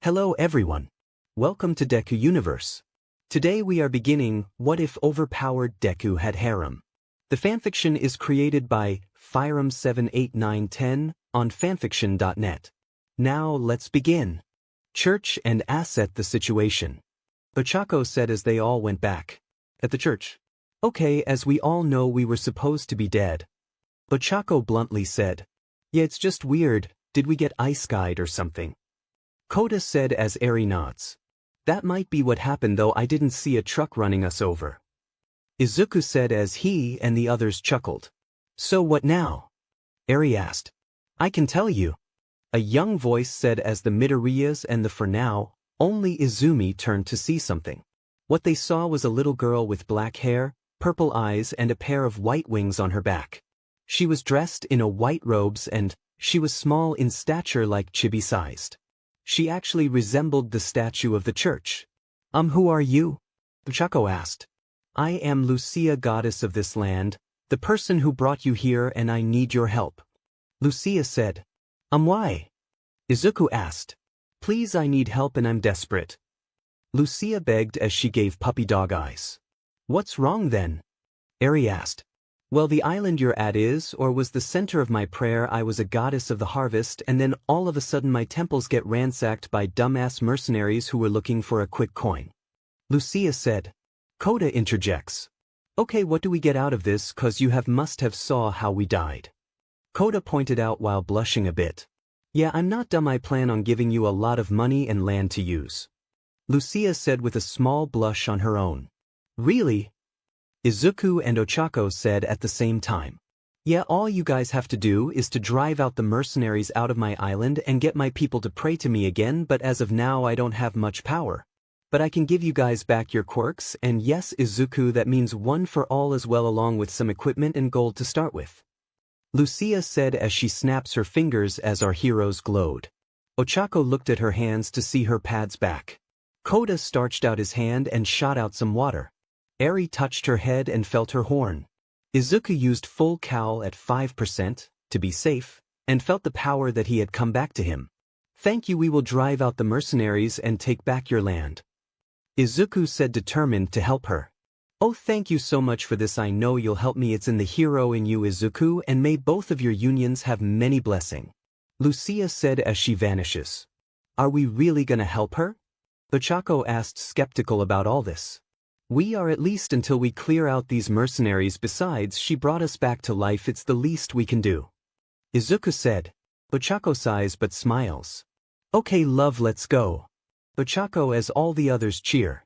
Hello everyone. Welcome to Deku Universe. Today we are beginning What If Overpowered Deku Had Harem. The fanfiction is created by Firem78910 on fanfiction.net. Now let's begin. Church and Asset the situation. Ochako said as they all went back. At the church. Okay, as we all know we were supposed to be dead. Ochako bluntly said. Yeah, it's just weird, did we get ice-guyed or something? Kota said as Eri nods. That might be what happened though I didn't see a truck running us over. Izuku said as he and the others chuckled. So what now? Eri asked. I can tell you. A young voice said as the Midoriyas and the for now, only Izumi turned to see something. What they saw was a little girl with black hair, purple eyes and a pair of white wings on her back. She was dressed in a white robes and she was small in stature like chibi-sized. She actually resembled the statue of the church. Who are you? Ochako asked. I am Lucia, goddess of this land, the person who brought you here and I need your help. Lucia said. Why? Izuku asked. Please, I need help and I'm desperate. Lucia begged as she gave puppy dog eyes. What's wrong then? Eri asked. Well, the island you're at is or was the center of my prayer. I was a goddess of the harvest and then all of a sudden my temples get ransacked by dumbass mercenaries who were looking for a quick coin. Lucia said. Kota interjects. Okay, what do we get out of this, cause you must have saw how we died. Kota pointed out while blushing a bit. Yeah, I'm not dumb, I plan on giving you a lot of money and land to use. Lucia said with a small blush on her own. Really? Izuku and Ochako said at the same time. Yeah, all you guys have to do is to drive out the mercenaries out of my island and get my people to pray to me again, but as of now I don't have much power. But I can give you guys back your quirks, and yes, Izuku, that means one for all as well, along with some equipment and gold to start with. Lucia said as she snaps her fingers as our heroes glowed. Ochako looked at her hands to see her pads back. Kota starched out his hand and shot out some water. Eri touched her head and felt her horn. Izuku used full cowl at 5%, to be safe, and felt the power that he had come back to him. Thank you, we will drive out the mercenaries and take back your land. Izuku said, determined to help her. Oh, thank you so much for this, I know you'll help me, it's in the hero in you, Izuku, and may both of your unions have many blessing. Lucia said as she vanishes. Are we really gonna help her? Ochako asked, skeptical about all this. We are, at least until we clear out these mercenaries, besides she brought us back to life, it's the least we can do. Izuku said. Ochako sighs but smiles. Okay love, let's go. Ochako as all the others cheer.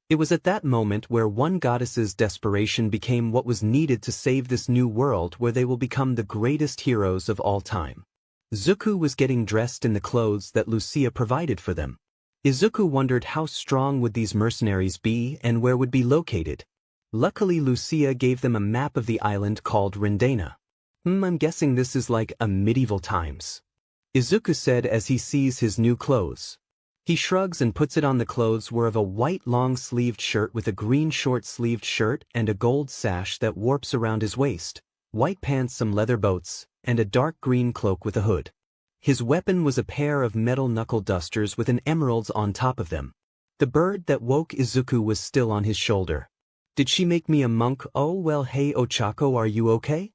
It was at that moment where one goddess's desperation became what was needed to save this new world where they will become the greatest heroes of all time. Izuku was getting dressed in the clothes that Lucia provided for them. Izuku wondered how strong would these mercenaries be and where would be located. Luckily Lucia gave them a map of the island called Rindana. I'm guessing this is like a medieval times. Izuku said as he sees his new clothes. He shrugs and puts it on. The clothes were of a white long-sleeved shirt with a green short-sleeved shirt and a gold sash that warps around his waist, white pants, some leather boats, and a dark green cloak with a hood. His weapon was a pair of metal knuckle dusters with an emeralds on top of them. The bird that woke Izuku was still on his shoulder. Did she make me a monk? Oh well, hey Ochako, are you okay?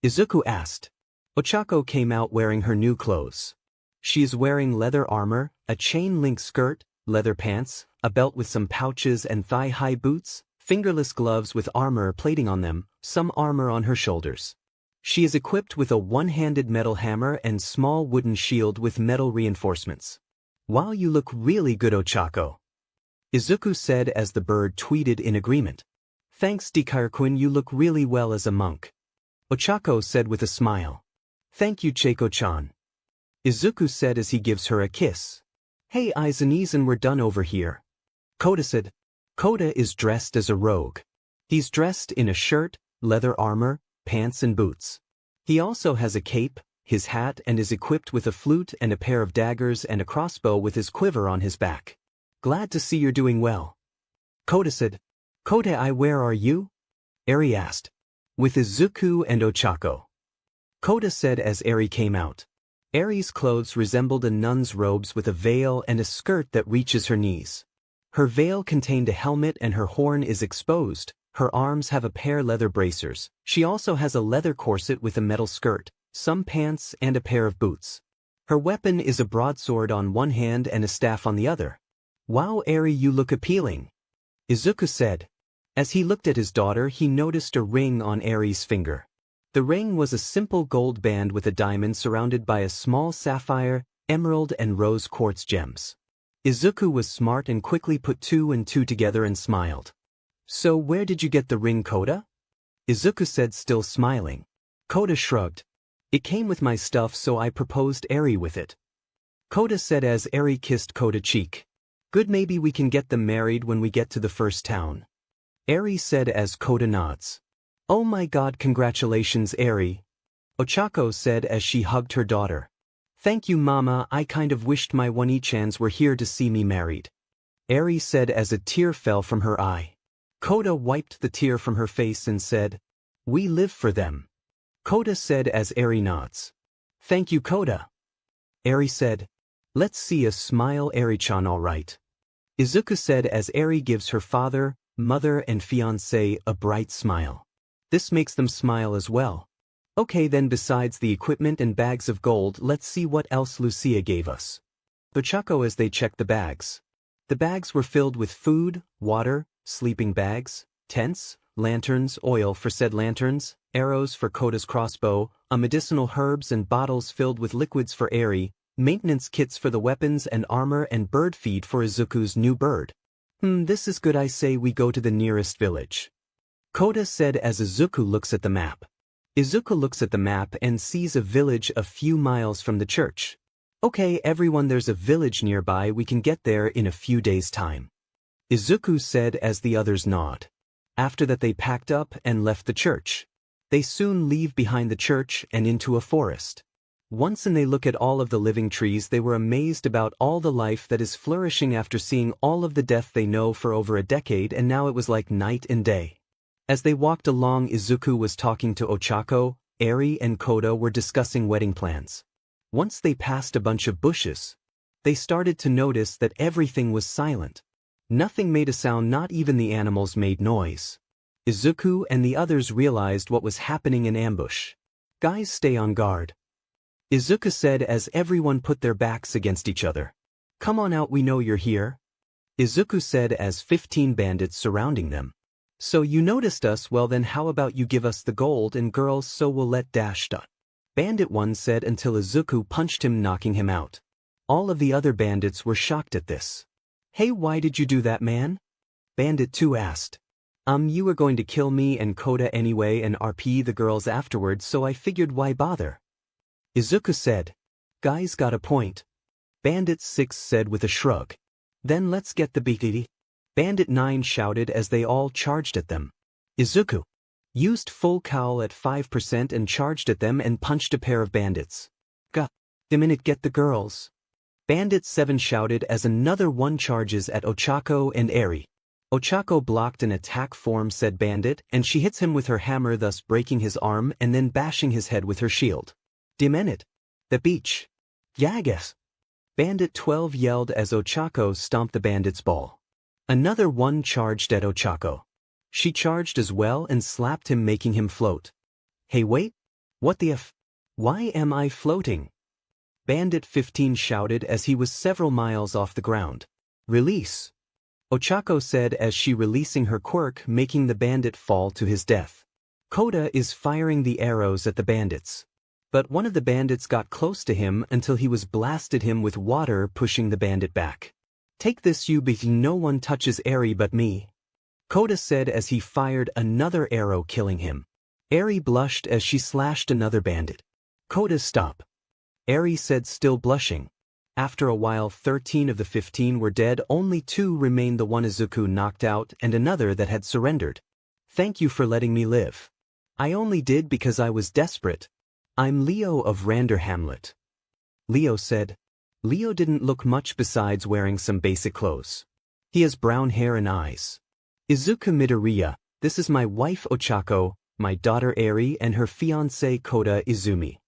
Izuku asked. Ochako came out wearing her new clothes. She is wearing leather armor, a chain-link skirt, leather pants, a belt with some pouches and thigh-high boots, fingerless gloves with armor plating on them, some armor on her shoulders. She is equipped with a one-handed metal hammer and small wooden shield with metal reinforcements. Wow, you look really good, Ochako. Izuku said as the bird tweeted in agreement. Thanks, Deku-kun, you look really well as a monk. Ochako said with a smile. Thank you, Chako-chan. Izuku said as he gives her a kiss. Hey Izumi, we're done over here. Kota said. Kota is dressed as a rogue. He's dressed in a shirt, leather armor, pants and boots. He also has a cape, his hat, and is equipped with a flute and a pair of daggers and a crossbow with his quiver on his back. Glad to see you're doing well. Kota said. Kota, where are you? Eri asked. With Izuku and Ochako. Kota said as Eri came out. Eri's clothes resembled a nun's robes with a veil and a skirt that reaches her knees. Her veil contained a helmet and her horn is exposed, her arms have a pair leather bracers, she also has a leather corset with a metal skirt, some pants and a pair of boots. Her weapon is a broadsword on one hand and a staff on the other. Wow, Eri, you look appealing, Izuku said. As he looked at his daughter, he noticed a ring on Eri's finger. The ring was a simple gold band with a diamond surrounded by a small sapphire, emerald and rose quartz gems. Izuku was smart and quickly put 2 and 2 together and smiled. So where did you get the ring, Kota? Izuku said, still smiling. Kota shrugged. It came with my stuff, so I proposed Eri with it. Kota said as Eri kissed Kota's cheek. Good, maybe we can get them married when we get to the first town. Eri said as Kota nods. Oh my god, congratulations, Eri. Ochako said as she hugged her daughter. Thank you, Mama, I kind of wished my One-chans were here to see me married. Eri said as a tear fell from her eye. Kota wiped the tear from her face and said, We live for them. Kota said as Eri nods. Thank you, Kota. Eri said, Let's see a smile, Eri-chan, all right. Izuku said as Eri gives her father, mother and fiancé a bright smile. This makes them smile as well. Okay then, besides the equipment and bags of gold, let's see what else Lucia gave us. Ochako as they checked the bags. The bags were filled with food, water, sleeping bags, tents, lanterns, oil for said lanterns, arrows for Kota's crossbow, medicinal herbs and bottles filled with liquids for Eri, maintenance kits for the weapons and armor and bird feed for Izuku's new bird. This is good, I say we go to the nearest village. Kota said as Izuku looks at the map. Izuku looks at the map and sees a village a few miles from the church. Okay everyone, there's a village nearby, we can get there in a few days' time. Izuku said as the others nod. After that they packed up and left the church. They soon leave behind the church and into a forest. Once they look at all of the living trees, they were amazed about all the life that is flourishing after seeing all of the death they know for over a decade, and now it was like night and day. As they walked along, Izuku was talking to Ochako, Eri and Kota were discussing wedding plans. Once they passed a bunch of bushes, they started to notice that everything was silent. Nothing made a sound, not even the animals made noise. Izuku and the others realized what was happening in ambush. Guys, stay on guard, Izuku said as everyone put their backs against each other. Come on out, we know you're here, Izuku said as 15 bandits surrounding them. So you noticed us, well then how about you give us the gold and girls so we'll let dash. Bandit 1 said until Izuku punched him, knocking him out. All of the other bandits were shocked at this. Hey, why did you do that, man? Bandit 2 asked. You were going to kill me and Kota anyway and RP the girls afterwards, so I figured why bother. Izuku said. Guys got a point. Bandit 6 said with a shrug. Then let's get the beat. Bandit 9 shouted as they all charged at them. Izuku used full cowl at 5% and charged at them and punched a pair of bandits. The minute, get the girls. Bandit 7 shouted as another one charges at Ochako and Eri. Ochako blocked an attack form said bandit, and she hits him with her hammer, thus breaking his arm and then bashing his head with her shield. Demenit. The beach. Yagas. Bandit 12 yelled as Ochako stomped the bandit's ball. Another one charged at Ochako. She charged as well and slapped him, making him float. Hey wait! What the f? Why am I floating? Bandit 15 shouted as he was several miles off the ground. Release! Ochako said as she releasing her quirk, making the bandit fall to his death. Kota is firing the arrows at the bandits. But one of the bandits got close to him until he was blasted him with water, pushing the bandit back. Take this, you beat, no one touches Eri but me, Kota said as he fired another arrow, killing him. Eri blushed as she slashed another bandit. Kota, stop. Eri said, still blushing. After a while 13 of the 15 were dead, only 2 remained, the one Izuku knocked out and another that had surrendered. Thank you for letting me live. I only did because I was desperate. I'm Leo of Rander, Hamlet. Leo said. Leo didn't look much besides wearing some basic clothes. He has brown hair and eyes. Izuku Midoriya, this is my wife Ochako, my daughter Eri and her fiancé Kota Izumi.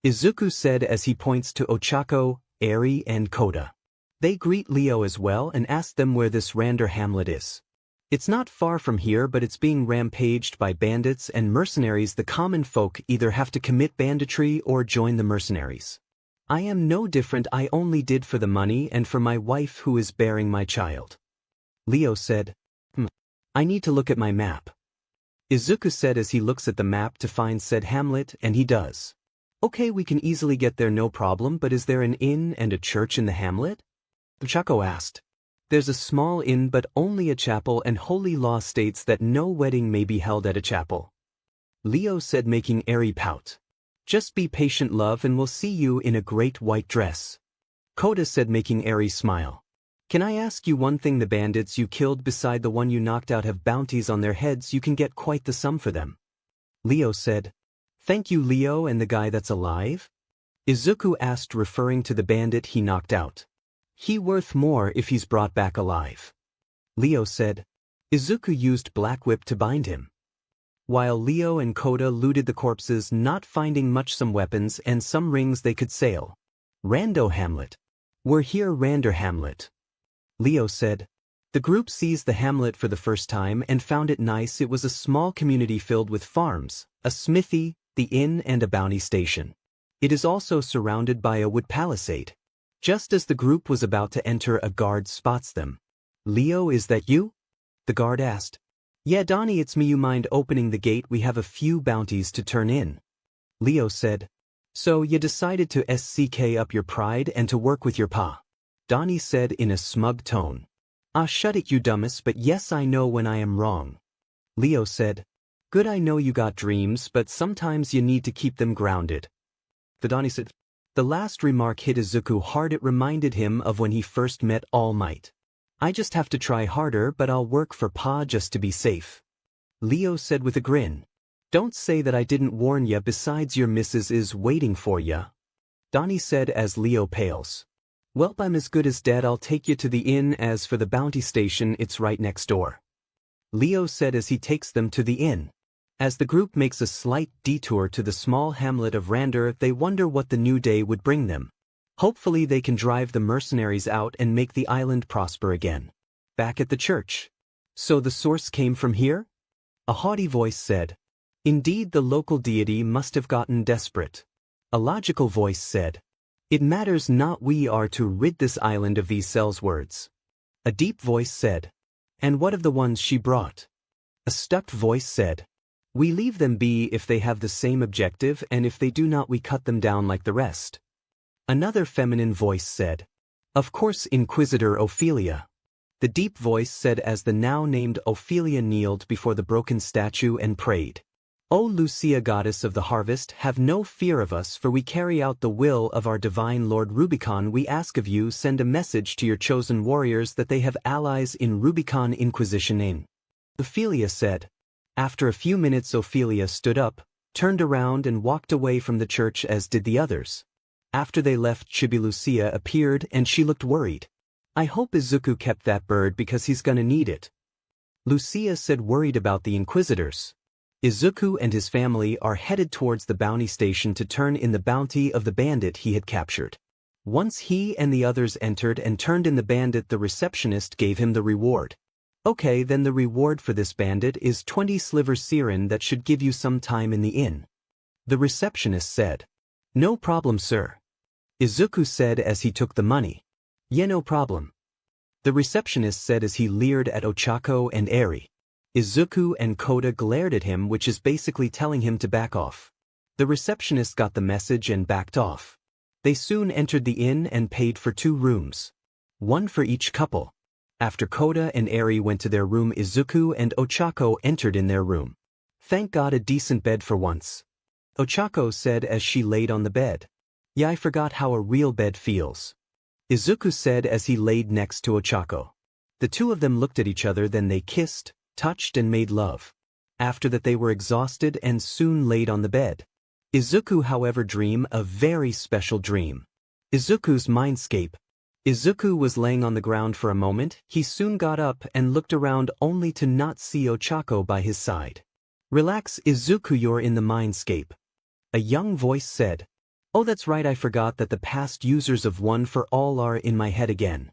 Izuku said as he points to Ochako, Eri and Kota. They greet Leo as well and ask them where this Rander hamlet is. It's not far from here, but it's being rampaged by bandits and mercenaries. The common folk either have to commit banditry or join the mercenaries. I am no different. I only did for the money and for my wife who is bearing my child. Leo said, I need to look at my map. Izuku said as he looks at the map to find said hamlet, and he does. Okay, we can easily get there, no problem, but is there an inn and a church in the hamlet? Ochako asked. There's a small inn but only a chapel, and holy law states that no wedding may be held at a chapel. Leo said, making Eri pout. Just be patient, love, and we'll see you in a great white dress. Kota said, making Eri smile. Can I ask you one thing? The bandits you killed beside the one you knocked out have bounties on their heads. You can get quite the sum for them. Leo said. Thank you, Leo. And the guy that's alive? Izuku asked, referring to the bandit he knocked out. He worth more if he's brought back alive. Leo said. Izuku used Black Whip to bind him. While Leo and Kota looted the corpses, not finding much, some weapons and some rings they could sell. Rando Hamlet. We're here, Rander Hamlet. Leo said. The group seized the hamlet for the first time and found it nice. It was a small community filled with farms, a smithy, the inn and a bounty station. It is also surrounded by a wood palisade. Just as the group was about to enter, a guard spots them. Leo, is that you? The guard asked. Yeah, Donnie, it's me. You mind opening the gate? We have a few bounties to turn in. Leo said. So you decided to SCK up your pride and to work with your pa? Donnie said in a smug tone. Ah, shut it, you dumbass, but yes, I know when I am wrong. Leo said. Good, I know you got dreams, but sometimes you need to keep them grounded. The Donnie said. The last remark hit Izuku hard. It reminded him of when he first met All Might. I just have to try harder, but I'll work for pa just to be safe. Leo said with a grin. Don't say that I didn't warn ya. Besides, your missus is waiting for ya. Donnie said as Leo pales. Welp, I'm as good as dead. I'll take you to the inn. As for the bounty station, it's right next door. Leo said as he takes them to the inn. As the group makes a slight detour to the small hamlet of Rander, they wonder what the new day would bring them. Hopefully they can drive the mercenaries out and make the island prosper again. Back at the church. So the source came from here? A haughty voice said. Indeed, the local deity must have gotten desperate. A logical voice said. It matters not, we are to rid this island of these cells. Words. A deep voice said. And what of the ones she brought? A stuck voice said. We leave them be if they have the same objective, and if they do not, we cut them down like the rest. Another feminine voice said. Of course, Inquisitor Ophelia. The deep voice said as the now named Ophelia kneeled before the broken statue and prayed. O Lucia, goddess of the harvest, have no fear of us, for we carry out the will of our divine Lord Rubicon. We ask of you, send a message to your chosen warriors that they have allies in Rubicon Inquisition Name. Ophelia said. After a few minutes, Ophelia stood up, turned around and walked away from the church, as did the others. After they left, Chibi Lucia appeared and she looked worried. I hope Izuku kept that bird because he's gonna need it. Lucia said, worried about the Inquisitors. Izuku and his family are headed towards the bounty station to turn in the bounty of the bandit he had captured. Once he and the others entered and turned in the bandit, the receptionist gave him the reward. Okay, then the reward for this bandit is 20 slivers serin. That should give you some time in the inn. The receptionist said. No problem, sir. Izuku said as he took the money. Yeah, no problem. The receptionist said as he leered at Ochako and Eri. Izuku and Kota glared at him, which is basically telling him to back off. The receptionist got the message and backed off. They soon entered the inn and paid for 2 rooms. One for each couple. After Kota and Eri went to their room, Izuku and Ochako entered in their room. Thank God, a decent bed for once. Ochako said as she laid on the bed. Yeah, I forgot how a real bed feels. Izuku said as he laid next to Ochako. The two of them looked at each other, then they kissed, touched and made love. After that they were exhausted and soon laid on the bed. Izuku, however, dreamed a very special dream. Izuku's mindscape. Izuku was laying on the ground for a moment. He soon got up and looked around only to not see Ochako by his side. Relax, Izuku, you're in the mindscape. A young voice said. Oh, that's right, I forgot that the past users of One for All are in my head again.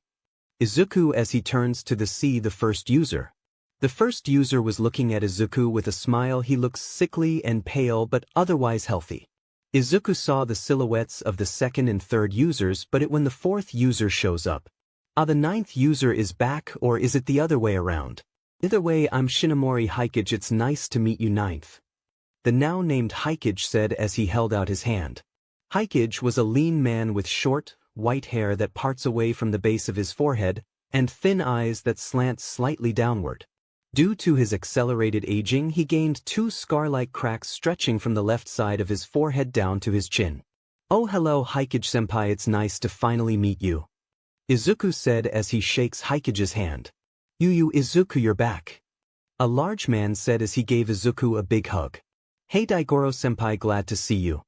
Izuku as he turns to see the first user. The first user was looking at Izuku with a smile. He looks sickly and pale but otherwise healthy. Izuku saw the silhouettes of the second and third users, but when the fourth user shows up. The ninth user is back, or is it the other way around? Either way, I'm Shinomori Hikage, it's nice to meet you, ninth. The now named Hikage said as he held out his hand. Hikage was a lean man with short, white hair that parts away from the base of his forehead, and thin eyes that slant slightly downward. Due to his accelerated aging, he gained 2 scar-like cracks stretching from the left side of his forehead down to his chin. Oh, hello Hikage-senpai, it's nice to finally meet you. Izuku said as he shakes Hikage's hand. You Izuku, you're back. A large man said as he gave Izuku a big hug. Hey Daigoro-senpai, glad to see you.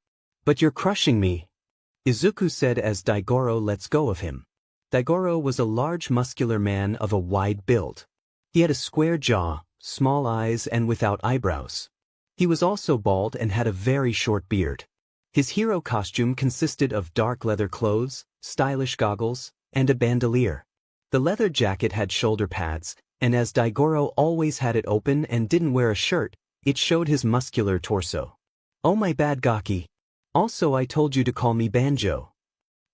But you're crushing me. Izuku said as Daigoro lets go of him. Daigoro was a large muscular man of a wide build. He had a square jaw, small eyes and without eyebrows. He was also bald and had a very short beard. His hero costume consisted of dark leather clothes, stylish goggles, and a bandolier. The leather jacket had shoulder pads, and as Daigoro always had it open and didn't wear a shirt, it showed his muscular torso. Oh my bad Gaki. Also I told you to call me Banjo.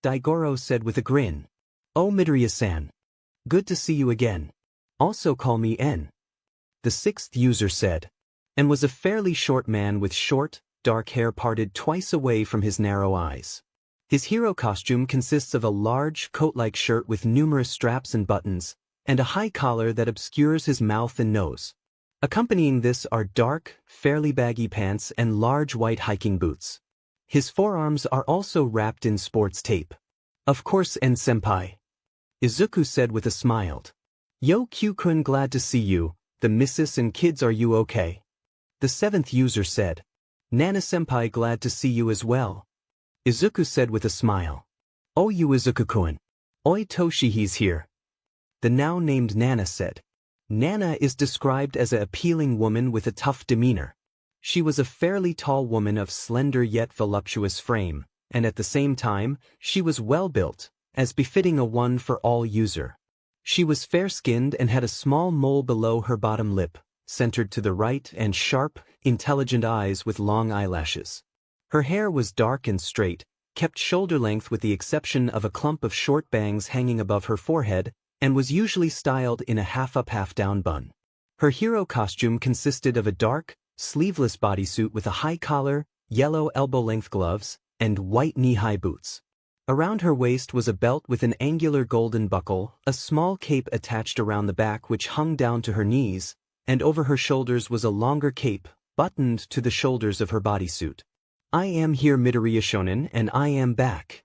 Daigoro said with a grin. Oh Midoriya-san. Good to see you again. Also call me N. The sixth user said. And was a fairly short man with short, dark hair parted twice away from his narrow eyes. His hero costume consists of a large coat-like shirt with numerous straps and buttons, and a high collar that obscures his mouth and nose. Accompanying this are dark, fairly baggy pants and large white hiking boots. His forearms are also wrapped in sports tape. Of course, N-senpai. Izuku said with a smile. Yo Q-kun, glad to see you. The missus and kids, are you okay? The seventh user said. Nana-senpai, glad to see you as well. Izuku said with a smile. Oh, you Izuku-kun. Oi Toshi, he's here. The now named Nana said. Nana is described as an appealing woman with a tough demeanor. She was a fairly tall woman of slender yet voluptuous frame, and at the same time, she was well-built, as befitting a one-for-all user. She was fair-skinned and had a small mole below her bottom lip, centered to the right, and sharp, intelligent eyes with long eyelashes. Her hair was dark and straight, kept shoulder-length with the exception of a clump of short bangs hanging above her forehead, and was usually styled in a half-up half-down bun. Her hero costume consisted of a dark, sleeveless bodysuit with a high collar, yellow elbow-length gloves, and white knee-high boots. Around her waist was a belt with an angular golden buckle, a small cape attached around the back which hung down to her knees, and over her shoulders was a longer cape, buttoned to the shoulders of her bodysuit. I am here Midoriya Shonen, and I am back.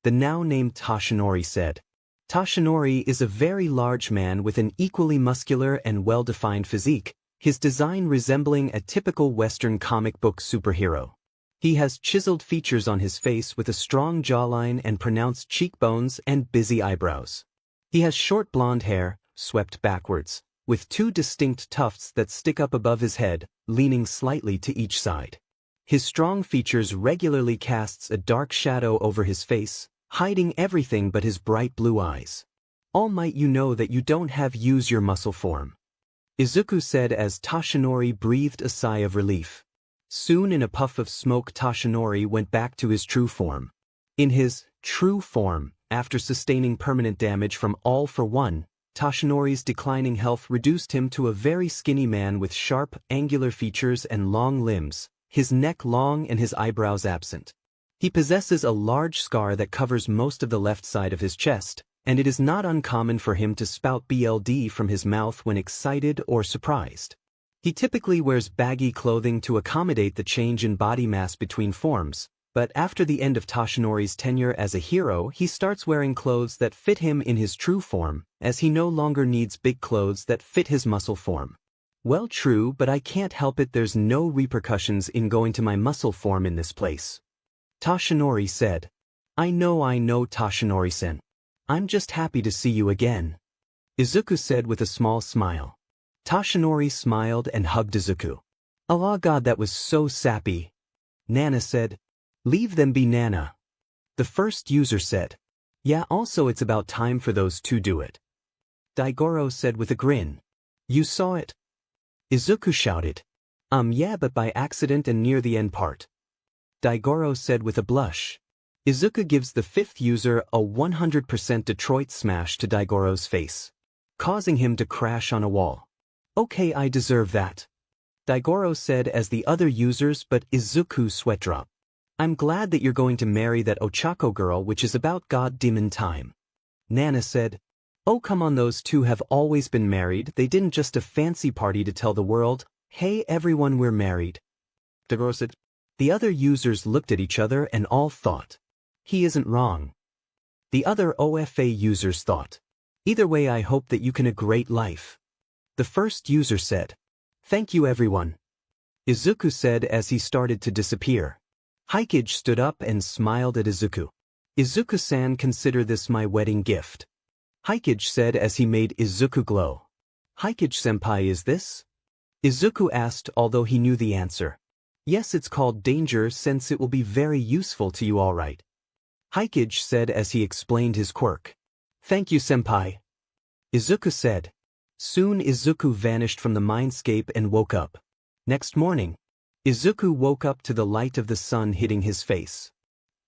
The now named Toshinori said. Toshinori is a very large man with an equally muscular and well-defined physique, his design resembling a typical Western comic book superhero. He has chiseled features on his face with a strong jawline and pronounced cheekbones and busy eyebrows. He has short blonde hair, swept backwards, with 2 distinct tufts that stick up above his head, leaning slightly to each side. His strong features regularly casts a dark shadow over his face, hiding everything but his bright blue eyes. All might you know that you don't have use your muscle form. Izuku said as Toshinori breathed a sigh of relief. Soon in a puff of smoke Toshinori went back to his true form. In his true form, after sustaining permanent damage from All for One, Toshinori's declining health reduced him to a very skinny man with sharp, angular features and long limbs, his neck long and his eyebrows absent. He possesses a large scar that covers most of the left side of his chest, and it is not uncommon for him to spout blood from his mouth when excited or surprised. He typically wears baggy clothing to accommodate the change in body mass between forms, but after the end of Toshinori's tenure as a hero, he starts wearing clothes that fit him in his true form, as he no longer needs big clothes that fit his muscle form. Well, true, but I can't help it, there's no repercussions in going to my muscle form in this place. Toshinori said. I know Toshinori-sen. I'm just happy to see you again. Izuku said with a small smile. Toshinori smiled and hugged Izuku. Oh God, that was so sappy. Nana said. Leave them be, Nana. The first user said. Yeah, also it's about time for those two do it. Daigoro said with a grin. You saw it? Izuku shouted. Yeah, but by accident and near the end part. Daigoro said with a blush. Izuku gives the fifth user a 100% Detroit smash to Daigoro's face, causing him to crash on a wall. Okay, I deserve that. Daigoro said as the other users but Izuku sweat drop. I'm glad that you're going to marry that Ochako girl, which is about god-demon time. Nana said. Oh come on, those two have always been married, they didn't just a fancy party to tell the world, hey everyone we're married. Daigoro said. The other users looked at each other and all thought. He isn't wrong. The other OFA users thought. Either way, I hope that you can a great life. The first user said. Thank you everyone. Izuku said as he started to disappear. Hikage stood up and smiled at Izuku. Izuku-san, consider this my wedding gift. Hikage said as he made Izuku glow. Hikage-senpai, is this? Izuku asked, although he knew the answer. Yes, it's called danger, since it will be very useful to you, all right. Hikage said as he explained his quirk. Thank you, senpai. Izuku said. Soon Izuku vanished from the mindscape and woke up. Next morning, Izuku woke up to the light of the sun hitting his face.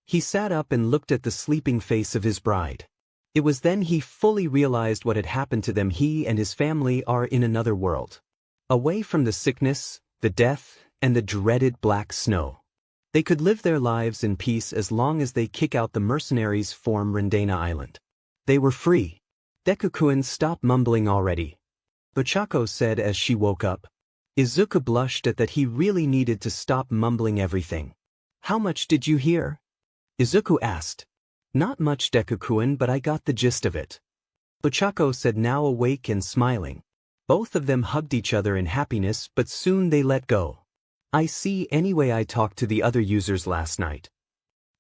He sat up and looked at the sleeping face of his bride. It was then he fully realized what had happened to them. He and his family are in another world. Away from the sickness, the death, and the dreaded black snow. They could live their lives in peace as long as they kick out the mercenaries from Rendena Island. They were free. Deku-kun, stop mumbling already. Ochako said as she woke up. Izuku blushed at that. He really needed to stop mumbling everything. How much did you hear? Izuku asked. Not much, Deku-kun, but I got the gist of it. Ochako said, now awake and smiling. Both of them hugged each other in happiness, but soon they let go. I see. Anyway, I talked to the other users last night.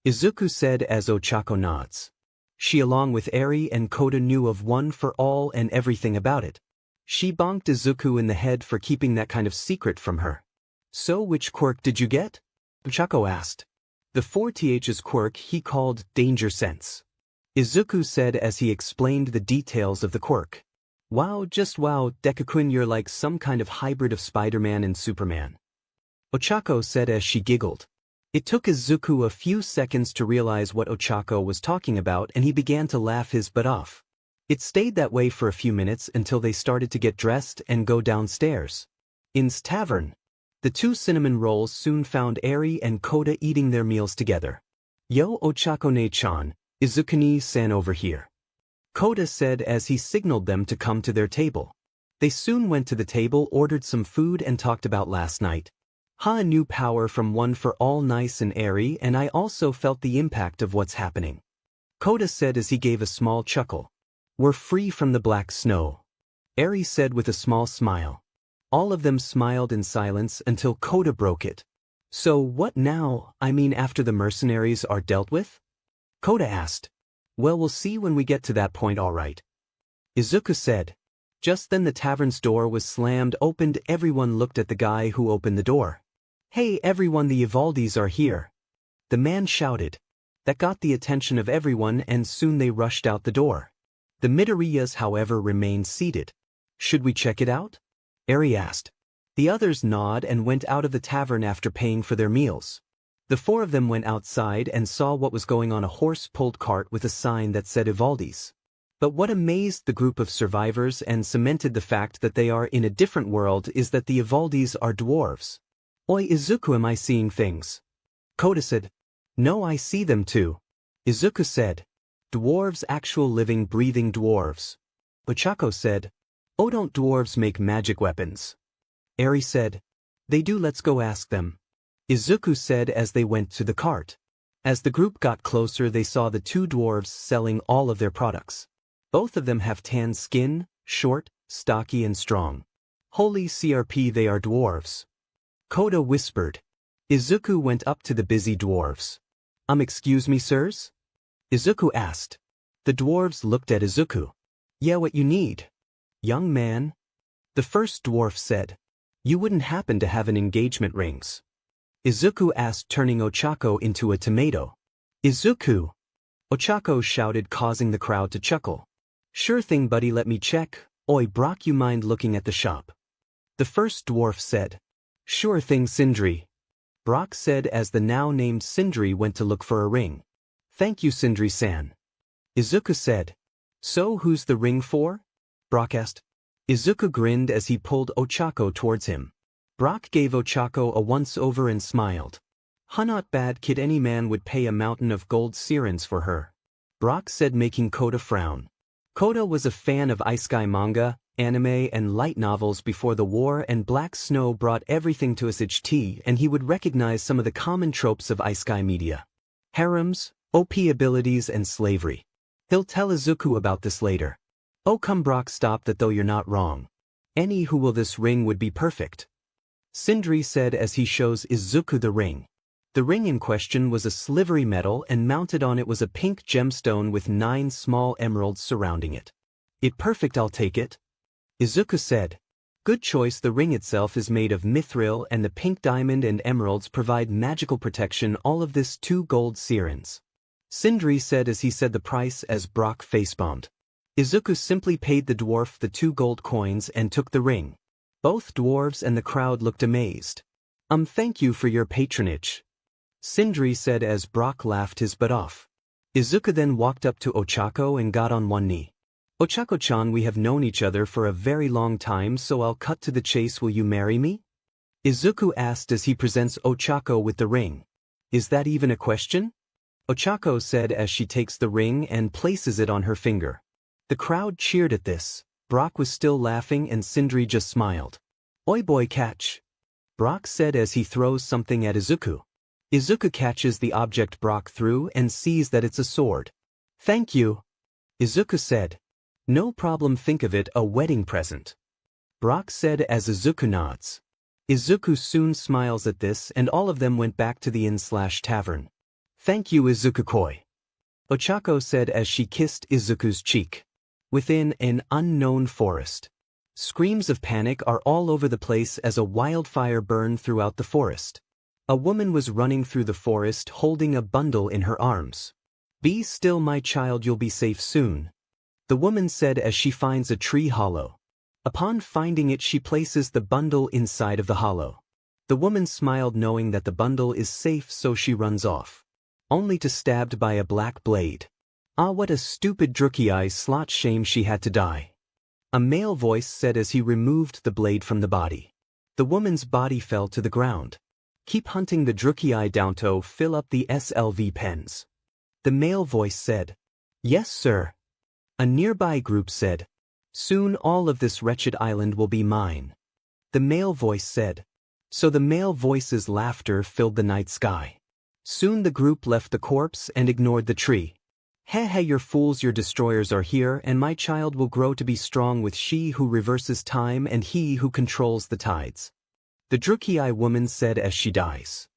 Izuku said as Ochako nods. She along with Eri and Kota knew of One for All and everything about it. She bonked Izuku in the head for keeping that kind of secret from her. So which quirk did you get? Ochako asked. The 4th's quirk he called Danger Sense. Izuku said as he explained the details of the quirk. Wow, just wow, Deku-kun, you're like some kind of hybrid of Spider-Man and Superman. Ochako said as she giggled. It took Izuku a few seconds to realize what Ochako was talking about, and he began to laugh his butt off. It stayed that way for a few minutes until they started to get dressed and go downstairs. In's tavern. The two cinnamon rolls soon found Eri and Kota eating their meals together. Yo, Ochako-ne-chan, Izuku-ni-san over here. Kota said as he signaled them to come to their table. They soon went to the table, ordered some food, and talked about last night. A new power from One for All, nice and airy, and I also felt the impact of what's happening. Kota said as he gave a small chuckle. We're free from the black snow. Eri said with a small smile. All of them smiled in silence until Kota broke it. So what now, I mean after the mercenaries are dealt with? Kota asked. Well, we'll see when we get to that point, all right. Izuku said. Just then the tavern's door was slammed open. Everyone looked at the guy who opened the door. Hey everyone, the Ivaldis are here. The man shouted. That got the attention of everyone and soon they rushed out the door. The Midoriyas, however, remained seated. Should we check it out? Eri asked. The others nodded and went out of the tavern after paying for their meals. The four of them went outside and saw what was going on: a horse-pulled cart with a sign that said Ivaldis. But what amazed the group of survivors and cemented the fact that they are in a different world is that the Ivaldis are dwarves. Oi Izuku, am I seeing things? Kota said. No, I see them too. Izuku said. Dwarves, actual living, breathing dwarves. Ochako said. Oh, don't dwarves make magic weapons? Eri said. They do, let's go ask them. Izuku said as they went to the cart. As the group got closer, they saw the two dwarves selling all of their products. Both of them have tan skin, short, stocky and strong. Holy CRP, they are dwarves. Kota whispered. Izuku went up to the busy dwarves. Excuse me, sirs? Izuku asked. The dwarves looked at Izuku. Yeah, what you need? Young man? The first dwarf said. You wouldn't happen to have an engagement rings? Izuku asked, turning Ochako into a tomato. Izuku, Ochako shouted, causing the crowd to chuckle. Sure thing, buddy, let me check. Oi, Brock, you mind looking at the shop? The first dwarf said. Sure thing, Sindri. Brock said as the now named Sindri went to look for a ring. Thank you, Sindri-san. Izuku said. So who's the ring for? Brock asked. Izuku grinned as he pulled Ochako towards him. Brock gave Ochako a once-over and smiled. Not bad, kid, any man would pay a mountain of gold sirens for her. Brock said, making Kota frown. Kota was a fan of Isekai manga, anime and light novels before the war, and Black Snow brought everything to SHT, and he would recognize some of the common tropes of Isekai media. Harems, OP abilities and slavery. He'll tell Izuku about this later. Oh come, Brock, stop that though, you're not wrong. Any who will this ring would be perfect. Sindri said as he shows Izuku the ring. The ring in question was a slivery metal, and mounted on it was a pink gemstone with 9 small emeralds surrounding it. It perfect, I'll take it. Izuku said. Good choice, the ring itself is made of mithril and the pink diamond and emeralds provide magical protection, all of this 2 gold sirens. Sindri said as he said the price as Brock facebombed. Izuku simply paid the dwarf the 2 gold coins and took the ring. Both dwarves and the crowd looked amazed. Thank you for your patronage. Sindri said as Brock laughed his butt off. Izuku then walked up to Ochako and got on one knee. Ochako-chan, we have known each other for a very long time, so I'll cut to the chase. Will you marry me? Izuku asked as he presents Ochako with the ring. Is that even a question? Ochako said as she takes the ring and places it on her finger. The crowd cheered at this. Brock was still laughing and Sindri just smiled. Oi boy, catch. Brock said as he throws something at Izuku. Izuku catches the object Brock threw and sees that it's a sword. Thank you. Izuku said. No problem, think of it, a wedding present. Brock said as Izuku nods. Izuku soon smiles at this and all of them went back to the inn/tavern. Thank you, Izuku-koi. Ochako said as she kissed Izuku's cheek. Within an unknown forest. Screams of panic are all over the place as a wildfire burned throughout the forest. A woman was running through the forest holding a bundle in her arms. Be still, my child, you'll be safe soon. The woman said as she finds a tree hollow. Upon finding it, she places the bundle inside of the hollow. The woman smiled knowing that the bundle is safe, so she runs off. Only to stabbed by a black blade. Ah, what a stupid drukei slot, shame she had to die. A male voice said as he removed the blade from the body. The woman's body fell to the ground. Keep hunting the drukei down to fill up the SLV pens. The male voice said. Yes, sir. A nearby group said. Soon all of this wretched island will be mine. The male voice said. So the male voice's laughter filled the night sky. Soon the group left the corpse and ignored the tree. Heh, your fools, your destroyers are here, and my child will grow to be strong with she who reverses time and he who controls the tides. The drukei woman said as she dies.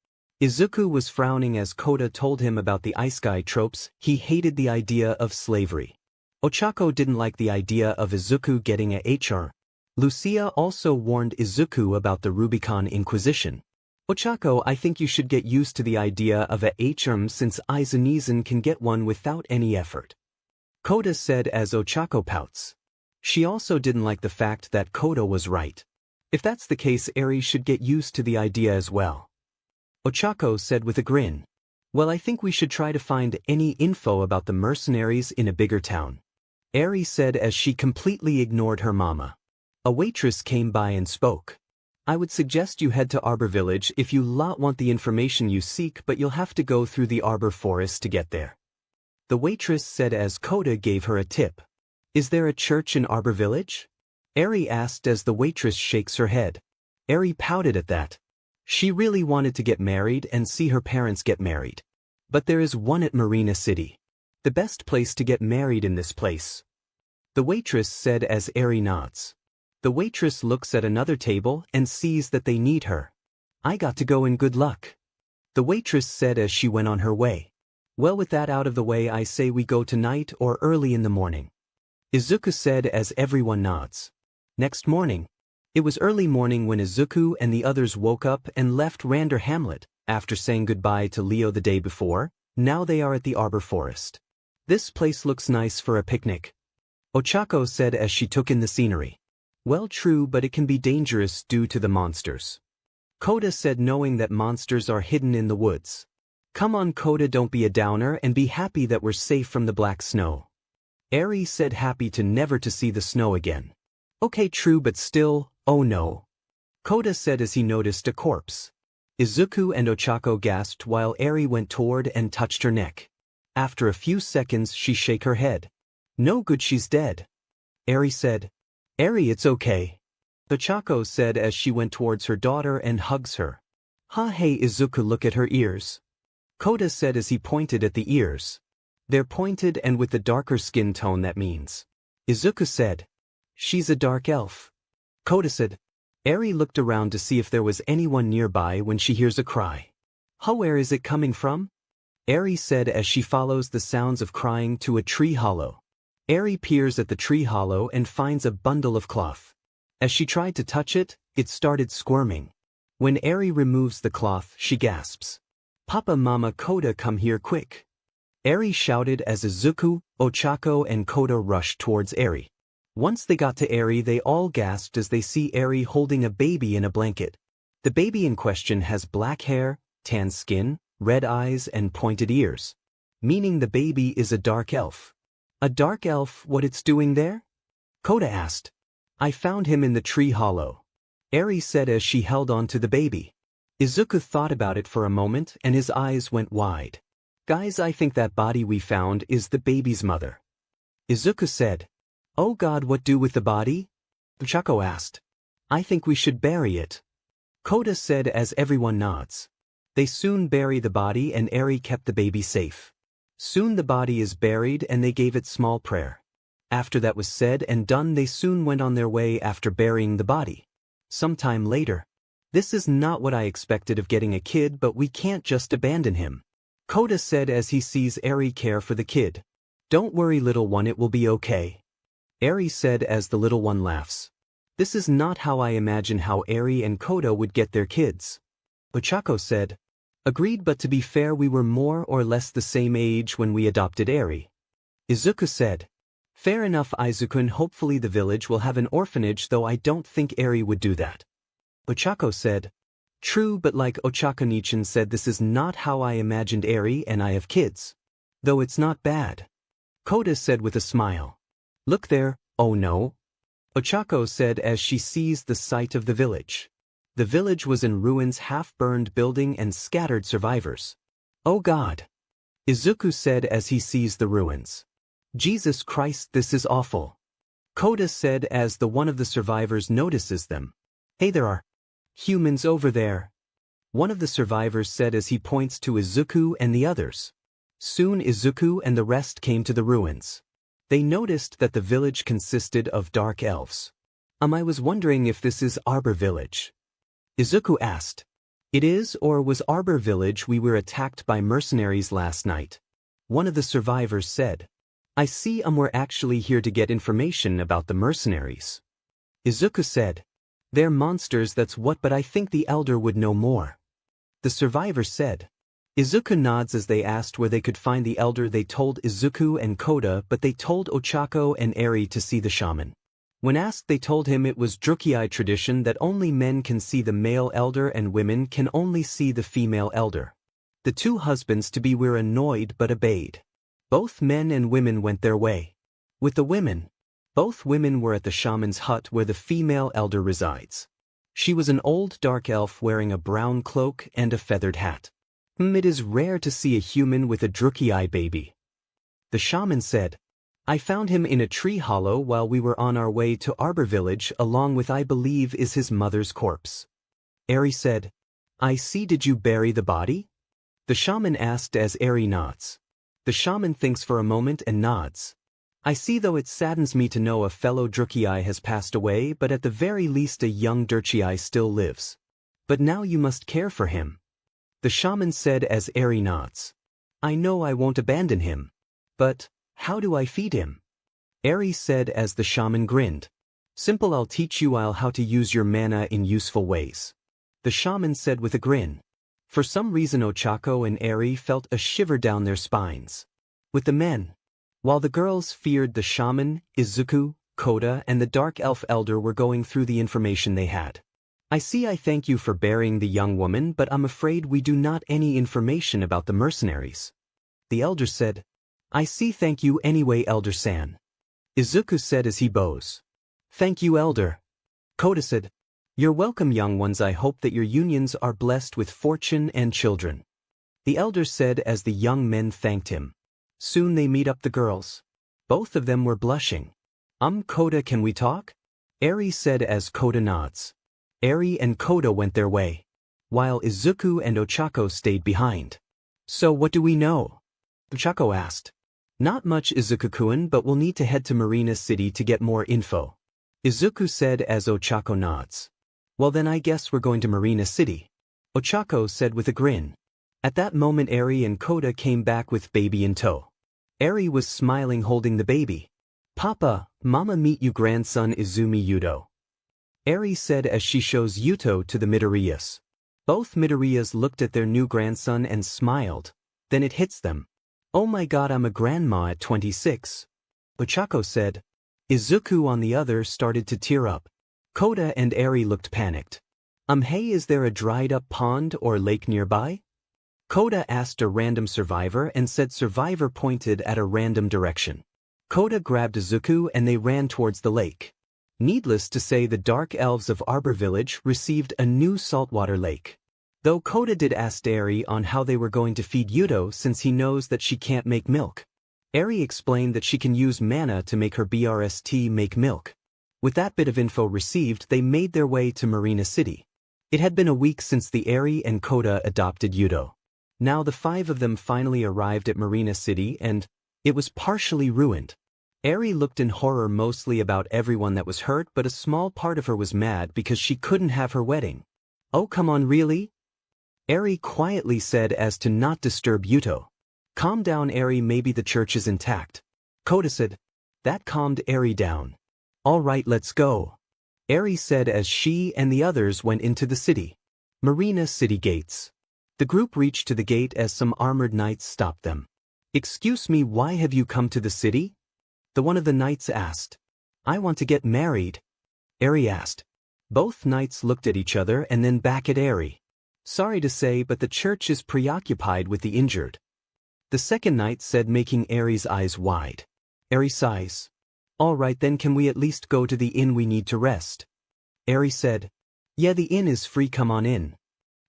Izuku was frowning as Kota told him about the Isekai tropes. He hated the idea of slavery. Ochako didn't like the idea of Izuku getting a HR. Lucia also warned Izuku about the Rubicon Inquisition. Ochako, I think you should get used to the idea of a HRM since Izumi can get one without any effort. Kota said as Ochako pouts. She also didn't like the fact that Kota was right. If that's the case, Eri should get used to the idea as well. Ochako said with a grin. Well, I think we should try to find any info about the mercenaries in a bigger town. Eri said as she completely ignored her mama. A waitress came by and spoke. I would suggest you head to Arbor Village if you want the information you seek, but you'll have to go through the Arbor Forest to get there. The waitress said as Kota gave her a tip. Is there a church in Arbor Village? Eri asked as the waitress shakes her head. Eri pouted at that. She really wanted to get married and see her parents get married. But there is one at Marina City. The best place to get married in this place. The waitress said as Eri nods. The waitress looks at another table and sees that they need her. I got to go, and good luck. The waitress said as she went on her way. Well, with that out of the way, I say we go tonight or early in the morning. Izuku said as everyone nods. Next morning. It was early morning when Izuku and the others woke up and left Rander Hamlet, after saying goodbye to Leo the day before. Now they are at the Arbor Forest. This place looks nice for a picnic. Ochako said as she took in the scenery. Well, true, but it can be dangerous due to the monsters. Kota said, knowing that monsters are hidden in the woods. Come on, Kota, don't be a downer and be happy that we're safe from the black snow. Eri said, happy to never to see the snow again. Okay, true, but still, oh no. Kota said as he noticed a corpse. Izuku and Ochako gasped while Eri went toward and touched her neck. After a few seconds she shook her head. No good, she's dead. Eri said. Eri, it's okay. Ochako said as she went towards her daughter and hugs her. Hey Izuku, look at her ears. Kota said as he pointed at the ears. They're pointed and with the darker skin tone, that means. Izuku said. She's a dark elf. Kota said. Eri looked around to see if there was anyone nearby when she hears a cry. Where is it coming from? Eri said as she follows the sounds of crying to a tree hollow. Eri peers at the tree hollow and finds a bundle of cloth. As she tried to touch it, it started squirming. When Eri removes the cloth, she gasps. Papa, Mama, Kota, come here quick. Eri shouted as Izuku, Ochako and Kota rushed towards Eri. Once they got to Eri, they all gasped as they see Eri holding a baby in a blanket. The baby in question has black hair, tan skin, red eyes and pointed ears. Meaning the baby is a dark elf. A dark elf, what it's doing there? Kota asked. I found him in the tree hollow. Eri said as she held on to the baby. Izuku thought about it for a moment and his eyes went wide. Guys, I think that body we found is the baby's mother. Izuku said. Oh God, what do with the body? Ochako asked. I think we should bury it. Kota said as everyone nods. They soon bury the body and Eri kept the baby safe. Soon the body is buried and they gave it small prayer. After that was said and done, they soon went on their way after burying the body. Sometime later. This is not what I expected of getting a kid, but we can't just abandon him. Kota said as he sees Eri care for the kid. Don't worry, little one, it will be okay. Eri said as the little one laughs. This is not how I imagine how Eri and Kota would get their kids. Ochako said. Agreed, but to be fair, we were more or less the same age when we adopted Eri. Izuku said. Fair enough, Izuku, and hopefully the village will have an orphanage, though I don't think Eri would do that. Ochako said. True, but like Ochako-nichan said, this is not how I imagined Eri and I have kids. Though it's not bad. Kota said with a smile. Look there, oh no. Ochako said as she sees the site of the village. The village was in ruins, half-burned building and scattered survivors. Oh God. Izuku said as he sees the ruins. Jesus Christ, this is awful. Kota said as the one of the survivors notices them. Hey, there are humans over there. One of the survivors said as he points to Izuku and the others. Soon Izuku and the rest came to the ruins. They noticed that the village consisted of dark elves. I was wondering if this is Arbor Village. Izuku asked. It is, or was Arbor Village? We were attacked by mercenaries last night. One of the survivors said. I see, we're actually here to get information about the mercenaries. Izuku said. They're monsters, that's what, but I think the elder would know more. The survivor said. Izuku nods as they asked where they could find the elder. They told Izuku and Kota, but they told Ochako and Eri to see the shaman. When asked, they told him it was Drukei tradition that only men can see the male elder and women can only see the female elder. The two husbands-to-be were annoyed but obeyed. Both men and women went their way. With the women, both women were at the shaman's hut where the female elder resides. She was an old dark elf wearing a brown cloak and a feathered hat. It is rare to see a human with a Drukei baby. The shaman said. I found him in a tree hollow while we were on our way to Arbor Village, along with I believe is his mother's corpse. Eri said. I see, did you bury the body? The shaman asked as Eri nods. The shaman thinks for a moment and nods. I see, though it saddens me to know a fellow Drukei has passed away, but at the very least a young Drukei still lives. But now you must care for him. The shaman said as Eri nods. I know I won't abandon him. But how do I feed him? Eri said as the shaman grinned. Simple, I'll teach you all how to use your mana in useful ways. The shaman said with a grin. For some reason Ochako and Eri felt a shiver down their spines. With the men, While the girls feared the shaman, Izuku, Kota and the dark elf elder were going through the information they had. I thank you for burying the young woman, but I'm afraid we do not any information about the mercenaries. The elder said, I thank you anyway, Elder-san. Izuku said as he bows. Thank you, elder. Kota said, You're welcome, young ones. I hope that your unions are blessed with fortune and children. The elder said as the young men thanked him. Soon they meet up the girls. Both of them were blushing. Kota, can we talk? Eri said as Kota nods. Eri and Kota went their way, while Izuku and Ochako stayed behind. So what do we know? Ochako asked. Not much, Izuku-kun, but we'll need to head to Marina City to get more info. Izuku said as Ochako nods. Well then I guess we're going to Marina City. Ochako said with a grin. At that moment Eri and Kota came back with baby in tow. Eri was smiling holding the baby. Papa, Mama, meet you grandson Izumi Yuto. Eri said as she shows Yuto to the Midoriyas. Both Midoriyas looked at their new grandson and smiled. Then it hits them. Oh my god, I'm a grandma at 26. Ochako said. Izuku on the other started to tear up. Kota and Eri looked panicked. Hey, is there a dried up pond or lake nearby? Kota asked a random survivor and said survivor pointed at a random direction. Kota grabbed Izuku and they ran towards the lake. Needless to say, the dark elves of Arbor Village received a new saltwater lake. Though Kota did ask Eri on how they were going to feed Yuto since he knows that she can't make milk. Eri explained that she can use mana to make her BRST make milk. With that bit of info received, they made their way to Marina City. It had been a week since the Eri and Kota adopted Yuto. Now the 5 of them finally arrived at Marina City and it was partially ruined. Eri looked in horror mostly about everyone that was hurt, but a small part of her was mad because she couldn't have her wedding. Oh come on, really? Eri quietly said as to not disturb Yuto. Calm down, Eri, maybe the church is intact. Kota said. That calmed Eri down. Alright, let's go. Eri said as she and the others went into the city. Marina City gates. The group reached to the gate as some armored knights stopped them. Excuse me, why have you come to the city? The one of the knights asked. I want to get married. Eri asked. Both knights looked at each other and then back at Eri. Sorry to say, but the church is preoccupied with the injured. The second knight said, making Eri's eyes wide. Eri sighs. Alright then, can we at least go to the inn? We need to rest. Eri said. Yeah, the inn is free, come on in.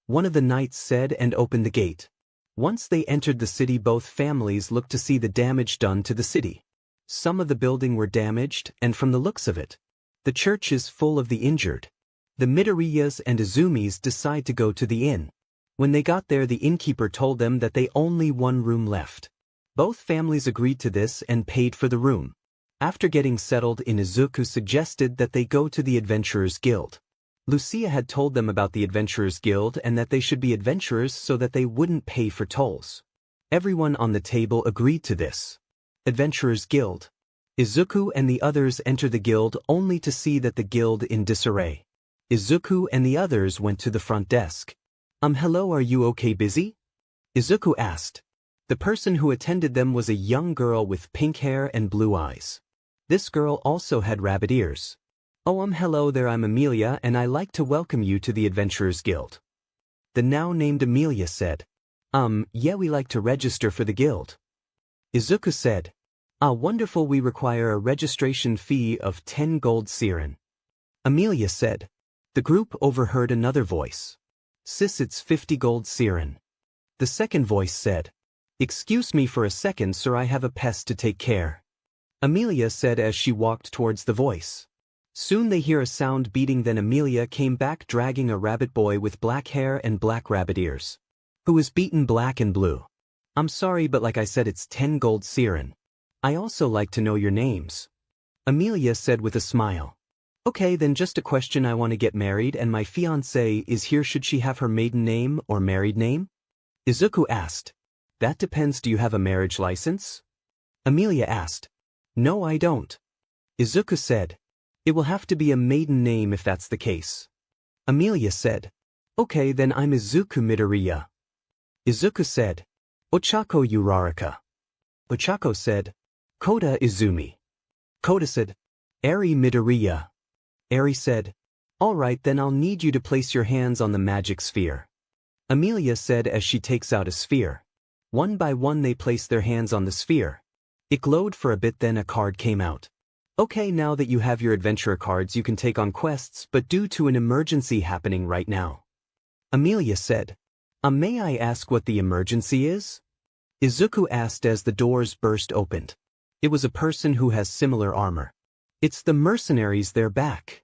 One of the knights said and opened the gate. Once they entered the city, both families looked to see the damage done to the city. Some of the building were damaged, and from the looks of it, the church is full of the injured. The Midoriyas and Izumis decide to go to the inn. When they got there, the innkeeper told them that they only one room left. Both families agreed to this and paid for the room. After getting settled in, Izuku suggested that they go to the Adventurers Guild. Lucia had told them about the Adventurers Guild and that they should be adventurers so that they wouldn't pay for tolls. Everyone on the table agreed to this. Adventurers Guild. Izuku and the others enter the guild only to see that the guild in disarray. Izuku and the others went to the front desk. Hello, are you okay, busy? Izuku asked. The person who attended them was a young girl with pink hair and blue eyes. This girl also had rabbit ears. Oh, hello there, I'm Amelia and I like to welcome you to the Adventurers Guild. The now named Amelia said. Yeah, we like to register for the guild. Izuku said. Wonderful, we require a registration fee of 10 gold siren. Amelia said. The group overheard another voice. Sis, it's 50 gold siren. The second voice said. Excuse me for a second, sir, I have a pest to take care. Amelia said as she walked towards the voice. Soon they hear a sound beating, then Amelia came back dragging a rabbit boy with black hair and black rabbit ears, who was beaten black and blue. I'm sorry, but like I said, it's 10 gold siren. I also like to know your names. Amelia said with a smile. Okay, then just a question, I want to get married and my fiancée is here, should she have her maiden name or married name? Izuku asked. That depends, do you have a marriage license? Amelia asked. No, I don't. Izuku said. It will have to be a maiden name if that's the case. Amelia said. Okay, then I'm Izuku Midoriya. Izuku said. Ochako Uraraka. Ochako said. Kota Izumi. Kota said, Eri Midoriya. Eri said, Alright then I'll need you to place your hands on the magic sphere. Amelia said as she takes out a sphere. One by one they placed their hands on the sphere. It glowed for a bit, then a card came out. Okay, now that you have your adventurer cards you can take on quests, but due to an emergency happening right now. Amelia said, may I ask what the emergency is? Izuku asked as the doors burst opened. It was a person who has similar armor. It's the mercenaries, they're back.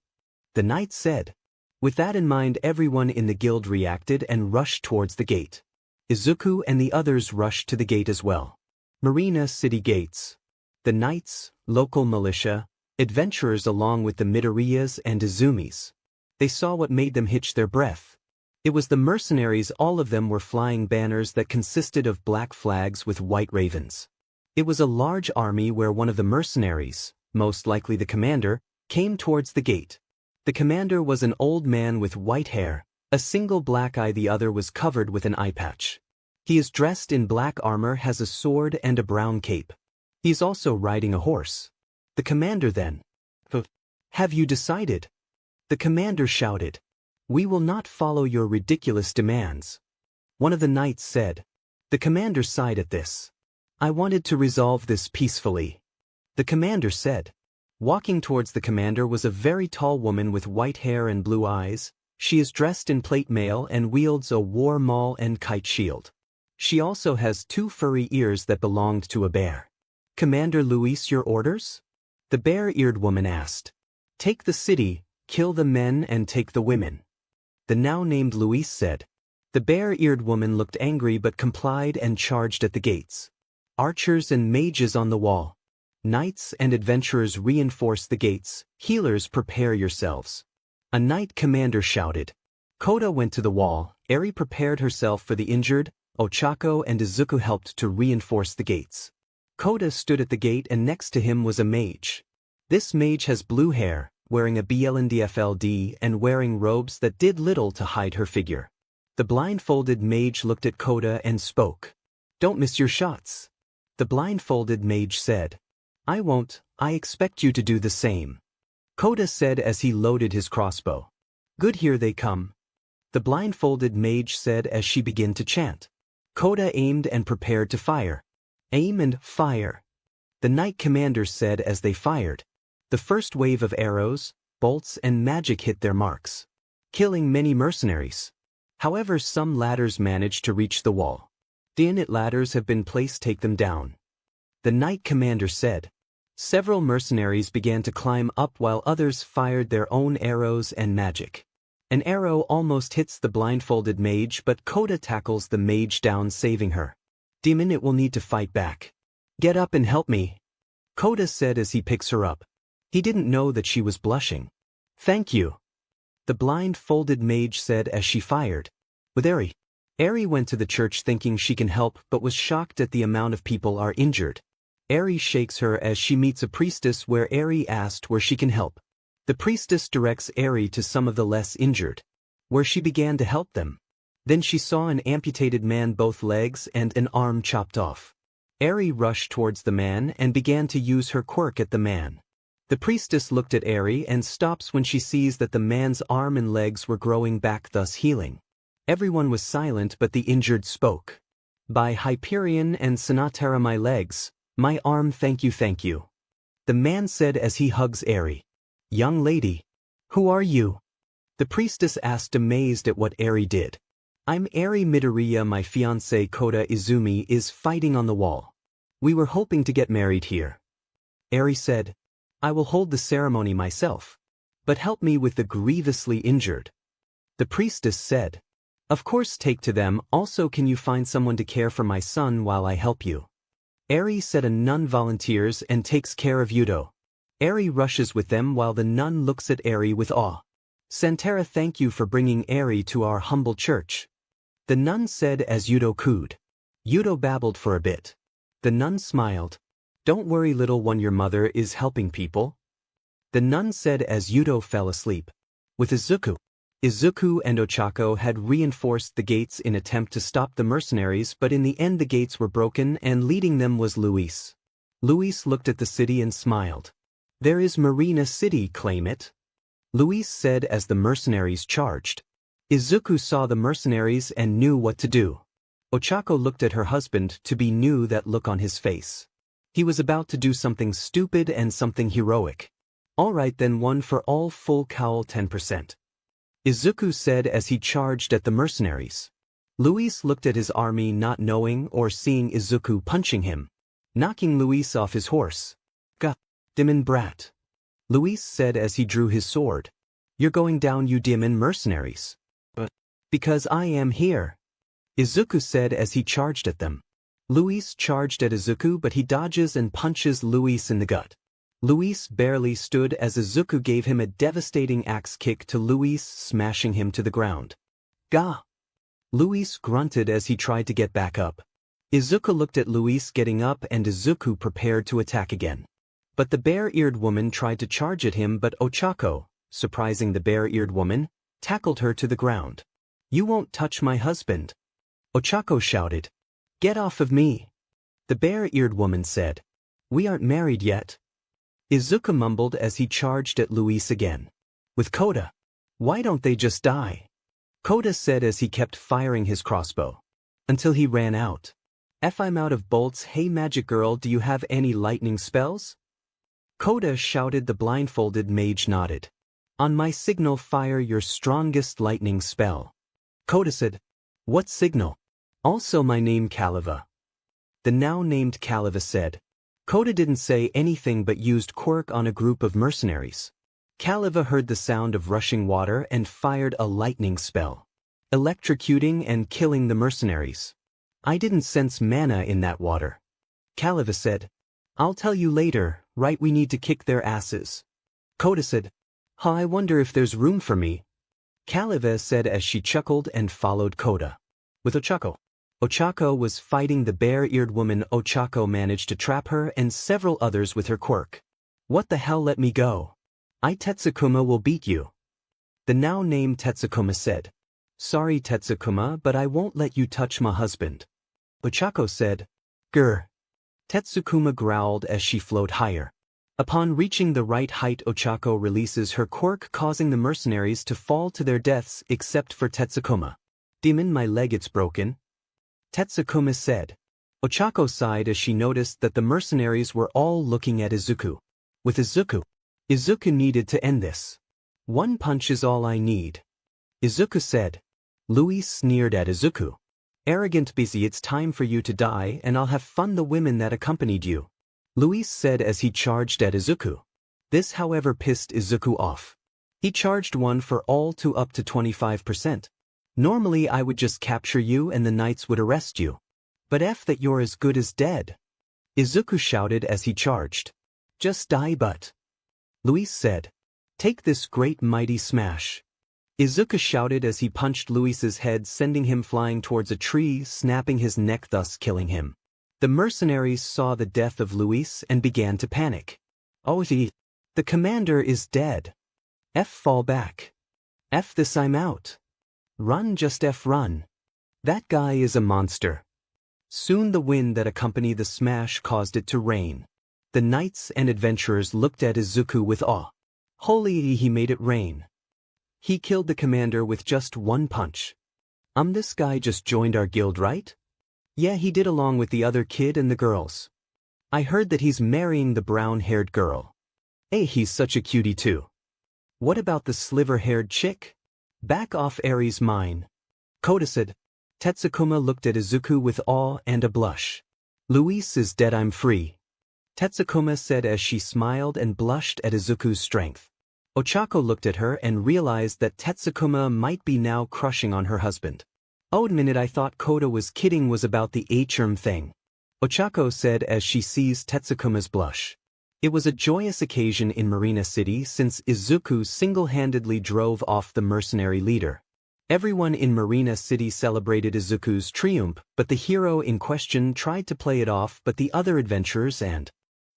The knight said. With that in mind everyone in the guild reacted and rushed towards the gate. Izuku and the others rushed to the gate as well. Marina city gates. The knights, local militia, adventurers along with the Midoriyas and Izumis. They saw what made them hitch their breath. It was the mercenaries, all of them were flying banners that consisted of black flags with white ravens. It was a large army where one of the mercenaries, most likely the commander, came towards the gate. The commander was an old man with white hair, a single black eye, the other was covered with an eye patch. He is dressed in black armor, has a sword and a brown cape. He is also riding a horse. The commander then. Have you decided? The commander shouted. We will not follow your ridiculous demands. One of the knights said. The commander sighed at this. I wanted to resolve this peacefully. The commander said. Walking towards the commander was a very tall woman with white hair and blue eyes. She is dressed in plate mail and wields a war maul and kite shield. She also has 2 furry ears that belonged to a bear. Commander Luis, your orders? The bear-eared woman asked. Take the city, kill the men and take the women. The now named Luis said. The bear-eared woman looked angry but complied and charged at the gates. Archers and mages on the wall. Knights and adventurers reinforce the gates. Healers, prepare yourselves. A knight commander shouted. Kota went to the wall. Eri prepared herself for the injured. Ochako and Izuku helped to reinforce the gates. Kota stood at the gate and next to him was a mage. This mage has blue hair, wearing a blndfld and wearing robes that did little to hide her figure. The blindfolded mage looked at Kota and spoke. Don't miss your shots. The blindfolded mage said. I won't, I expect you to do the same. Kota said as he loaded his crossbow. Good, here they come. The blindfolded mage said as she began to chant. Kota aimed and prepared to fire. Aim and fire. The knight commander said as they fired. The first wave of arrows, bolts and magic hit their marks, killing many mercenaries. However, some ladders managed to reach the wall. The init ladders have been placed, take them down. The knight commander said. Several mercenaries began to climb up while others fired their own arrows and magic. An arrow almost hits the blindfolded mage, but Kota tackles the mage down, saving her. Demon, it will need to fight back. Get up and help me. Kota said as he picks her up. He didn't know that she was blushing. Thank you. The blindfolded mage said as she fired. With Eri. Eri went to the church thinking she can help but was shocked at the amount of people are injured. Eri shakes her as she meets a priestess where Eri asked where she can help. The priestess directs Eri to some of the less injured, where she began to help them. Then she saw an amputated man, both legs and an arm chopped off. Eri rushed towards the man and began to use her quirk at the man. The priestess looked at Eri and stops when she sees that the man's arm and legs were growing back, thus healing. Everyone was silent but the injured spoke. By Hyperion and Sinatera, my legs, my arm, thank you, thank you. The man said as he hugs Eri. Young lady. Who are you? The priestess asked, amazed at what Eri did. I'm Eri Midoriya, my fiancé Kota Izumi is fighting on the wall. We were hoping to get married here. Eri said, I will hold the ceremony myself. But help me with the grievously injured. The priestess said, of course, take to them. Also, can you find someone to care for my son while I help you? Eri said a nun volunteers and takes care of Yudo. Eri rushes with them while the nun looks at Eri with awe. Santera, thank you for bringing Eri to our humble church. The nun said as Yudo cooed. Yudo babbled for a bit. The nun smiled. Don't worry, little one, your mother is helping people. The nun said as Yudo fell asleep. With Izuku. Izuku and Ochako had reinforced the gates in attempt to stop the mercenaries, but in the end the gates were broken and leading them was Luis. Luis looked at the city and smiled. There is Marina City, claim it. Luis said as the mercenaries charged. Izuku saw the mercenaries and knew what to do. Ochako looked at her husband to be knew that look on his face. He was about to do something stupid and something heroic. Alright then, one for all, full cowl 10%. Izuku said as he charged at the mercenaries. Luis looked at his army not knowing or seeing Izuku punching him, knocking Luis off his horse. "God demon brat," Luis said as he drew his sword. "You're going down, you demon mercenaries." "But because I am here," Izuku said as he charged at them. Luis charged at Izuku, but he dodges and punches Luis in the gut. Luis barely stood as Izuku gave him a devastating axe kick to Luis, smashing him to the ground. "Gah!" Luis grunted as he tried to get back up. Izuku looked at Luis getting up and Izuku prepared to attack again. But the bare-eared woman tried to charge at him, but Ochako, surprising the bare-eared woman, tackled her to the ground. "You won't touch my husband," Ochako shouted. "Get off of me," the bare-eared woman said. "We aren't married yet." Izuku mumbled as he charged at Luis again. "With Kota, why don't they just die?" Kota said as he kept firing his crossbow. "Until he ran out. If I'm out of bolts, hey magic girl, do you have any lightning spells?" Kota shouted. The blindfolded mage nodded. "On my signal, fire your strongest lightning spell." Kota said, "What signal?" "Also my name Caliva." The now named Caliva said. Kota didn't say anything but used quirk on a group of mercenaries. Caliva heard the sound of rushing water and fired a lightning spell, electrocuting and killing the mercenaries. "I didn't sense mana in that water." Caliva said. "I'll tell you later, right? We need to kick their asses." Kota said, "Huh, I wonder if there's room for me." Caliva said as she chuckled and followed Kota. With Ochako. Ochako was fighting the bare-eared woman. Ochako managed to trap her and several others with her quirk. "What the hell, let me go. I Tetsukuma will beat you," the now named Tetsukuma said. "Sorry Tetsukuma, but I won't let you touch my husband." Ochako said. "Grr." Tetsukuma growled as she floated higher. Upon reaching the right height, Ochako releases her quirk, causing the mercenaries to fall to their deaths except for Tetsukuma. "Demon, my leg, it's broken," Tetsukuma said. Ochako sighed as she noticed that the mercenaries were all looking at Izuku. With Izuku needed to end this. "One punch is all I need," Izuku said. Luis sneered at Izuku. "Arrogant busy, it's time for you to die and I'll have fun the women that accompanied you," Luis said as he charged at Izuku. This however pissed Izuku off. He charged one for all to up to 25%. "Normally I would just capture you and the knights would arrest you. But F that you're as good as dead," Izuku shouted as he charged. "Just die but," Luis said. "Take this great mighty smash," Izuku shouted as he punched Luis's head, sending him flying towards a tree, snapping his neck, thus killing him. The mercenaries saw the death of Luis and began to panic. "Oh, the commander is dead. F fall back. F this, I'm out. Run, just F run. That guy is a monster." Soon the wind that accompanied the smash caused it to rain. The knights and adventurers looked at Izuku with awe. Holy, he made it rain. He killed the commander with just one punch. This guy just joined our guild, right? Yeah, he did, along with the other kid and the girls. I heard that he's marrying the brown-haired girl. Hey, he's such a cutie too. What about the sliver-haired chick? Back off, Eri's mine. Kota said. Tetsukuma looked at Izuku with awe and a blush. Luis is dead, I'm free, Tetsukuma said as she smiled and blushed at Izuku's strength. Ochako looked at her and realized that Tetsukuma might be now crushing on her husband. "Oh, minute, I thought Kota was kidding, was about the HRM thing," Ochako said as she sees Tetsukuma's blush. It was a joyous occasion in Marina City since Izuku single-handedly drove off the mercenary leader. Everyone in Marina City celebrated Izuku's triumph, but the hero in question tried to play it off, but the other adventurers and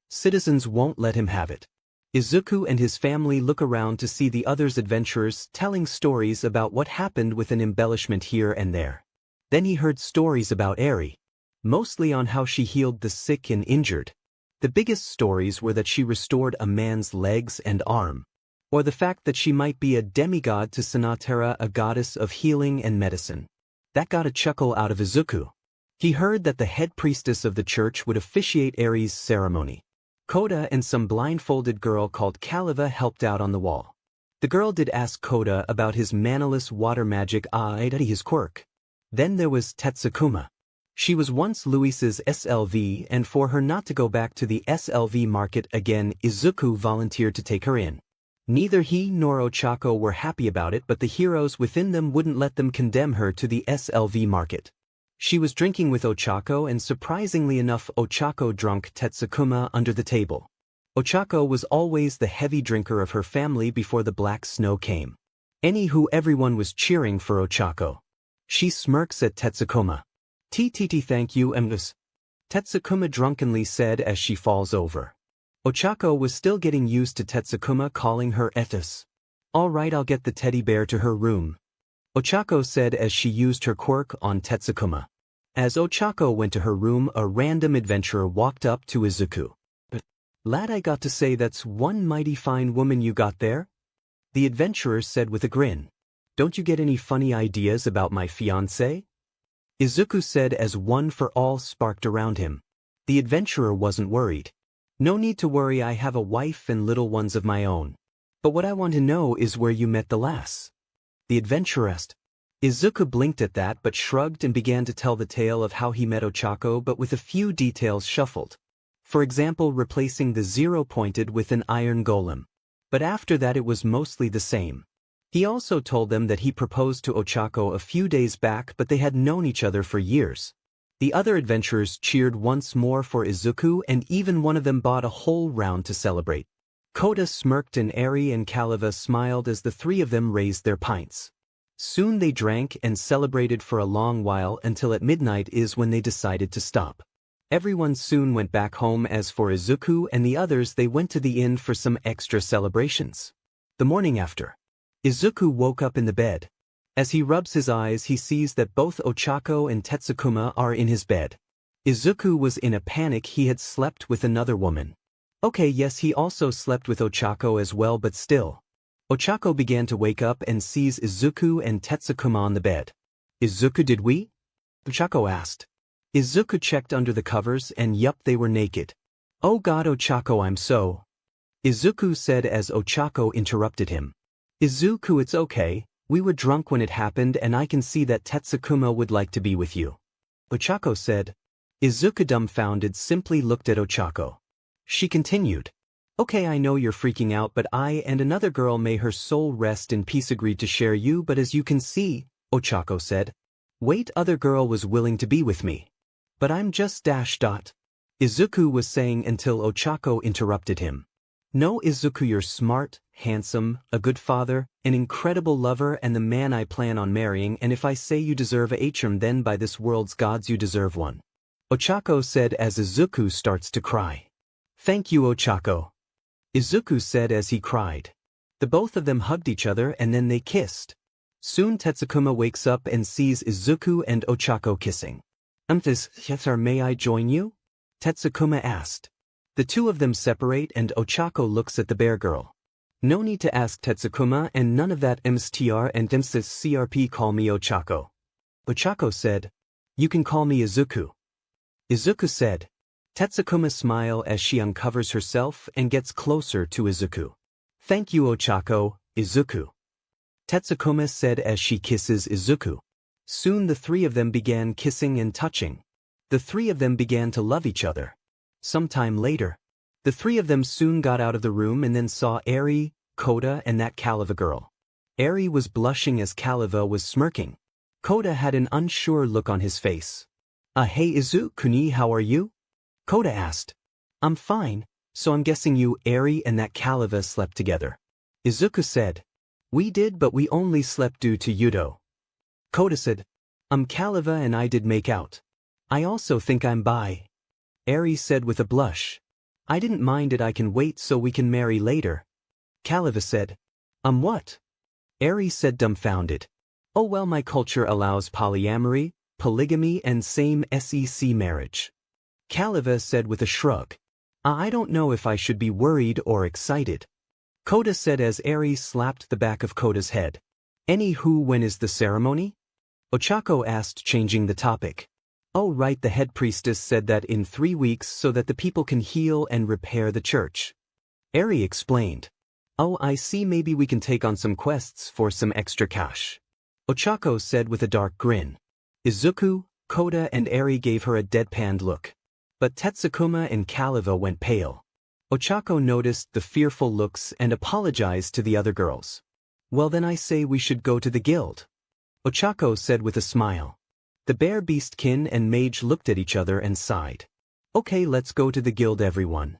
citizens won't let him have it. Izuku and his family look around to see the others adventurers telling stories about what happened with an embellishment here and there. Then he heard stories about Eri, mostly on how she healed the sick and injured. The biggest stories were that she restored a man's legs and arm, or the fact that she might be a demigod to Sanatera, a goddess of healing and medicine. That got a chuckle out of Izuku. He heard that the head priestess of the church would officiate Eri's ceremony. Kota and some blindfolded girl called Kaliva helped out on the wall. The girl did ask Kota about his manaless water magic his quirk. Then there was Tetsukuma. She was once Luis's SLV, and for her not to go back to the SLV market again, Izuku volunteered to take her in. Neither he nor Ochako were happy about it, but the heroes within them wouldn't let them condemn her to the SLV market. She was drinking with Ochako, and surprisingly enough, Ochako drunk Tetsukuma under the table. Ochako was always the heavy drinker of her family before the black snow came. Anywho, everyone was cheering for Ochako. She smirks at Tetsukuma. TTT, thank you, Ms. Tetsukuma drunkenly said as she falls over. Ochako was still getting used to Tetsukuma calling her Etus. All right, I'll get the teddy bear to her room, Ochako said as she used her quirk on Tetsukuma. As Ochako went to her room, a random adventurer walked up to Izuku. Lad, I got to say, that's one mighty fine woman you got there? The adventurer said with a grin. Don't you get any funny ideas about my fiancé? Izuku said as one for all sparked around him. The adventurer wasn't worried. No need to worry, I have a wife and little ones of my own. But what I want to know is where you met the lass. The adventurer asked. Izuku blinked at that but shrugged and began to tell the tale of how he met Ochako, but with a few details shuffled. For example, replacing the zero pointed with an iron golem. But after that it was mostly the same. He also told them that he proposed to Ochako a few days back, but they had known each other for years. The other adventurers cheered once more for Izuku, and even one of them bought a whole round to celebrate. Kota smirked and Eri and Kaliva smiled as the three of them raised their pints. Soon they drank and celebrated for a long while, until at midnight is when they decided to stop. Everyone soon went back home. As for Izuku and the others, they went to the inn for some extra celebrations. The morning after, Izuku woke up in the bed. As he rubs his eyes, he sees that both Ochako and Tetsukuma are in his bed. Izuku was in a panic. He had slept with another woman. Okay, yes, he also slept with Ochako as well, but still. Ochako began to wake up and sees Izuku and Tetsukuma on the bed. Izuku, did we? Ochako asked. Izuku checked under the covers and yup, they were naked. Oh god, Ochako, I'm so... Izuku said as Ochako interrupted him. Izuku, it's okay, we were drunk when it happened and I can see that Tetsukuma would like to be with you. Ochako said. Izuku, dumbfounded, simply looked at Ochako. She continued. Okay, I know you're freaking out, but I and another girl, may her soul rest in peace, agreed to share you, but as you can see, Ochako said. Wait, other girl was willing to be with me. But I'm just ... Izuku was saying until Ochako interrupted him. No, Izuku, you're smart, handsome, a good father, an incredible lover, and the man I plan on marrying, and if I say you deserve a harem, then by this world's gods you deserve one. Ochako said as Izuku starts to cry. Thank you, Ochako. Izuku said as he cried. The both of them hugged each other and then they kissed. Soon Tetsukuma wakes up and sees Izuku and Ochako kissing. May I join you? Tetsukuma asked. The two of them separate and Ochako looks at the bear girl. No need to ask, Tetsukuma, and none of that MSTR and CRP, call me Ochako. Ochako said. You can call me Izuku. Izuku said. Tetsukuma smiled as she uncovers herself and gets closer to Izuku. Thank you, Ochako, Izuku. Tetsukuma said as she kisses Izuku. Soon the three of them began kissing and touching. The three of them began to love each other. Sometime later, the three of them soon got out of the room and then saw Eri, Kota, and that Kaliva girl. Eri was blushing as Kaliva was smirking. Kota had an unsure look on his face. Hey Izuku, how are you? Kota asked. I'm fine, so I'm guessing you, Eri, and that Kaliva slept together. Izuku said. We did, but we only slept due to Yudo. Kota said. Kaliva and I did make out. I also think I'm bi. Eri said with a blush. I didn't mind it, I can wait so we can marry later. Kaliva said. What? Eri said, dumbfounded. Oh well, my culture allows polyamory, polygamy, and same-sex marriage. Kaliva said with a shrug. I don't know if I should be worried or excited. Kota said as Eri slapped the back of Kota's head. Anywho, when is the ceremony? Ochako asked, changing the topic. Oh right, the head priestess said that in 3 weeks so that the people can heal and repair the church. Eri explained. Oh, I see, maybe we can take on some quests for some extra cash. Ochako said with a dark grin. Izuku, Kota and Eri gave her a deadpanned look. But Tetsukuma and Kaliva went pale. Ochako noticed the fearful looks and apologized to the other girls. Well then I say we should go to the guild. Ochako said with a smile. The bear beastkin and mage looked at each other and sighed. Okay, let's go to the guild everyone.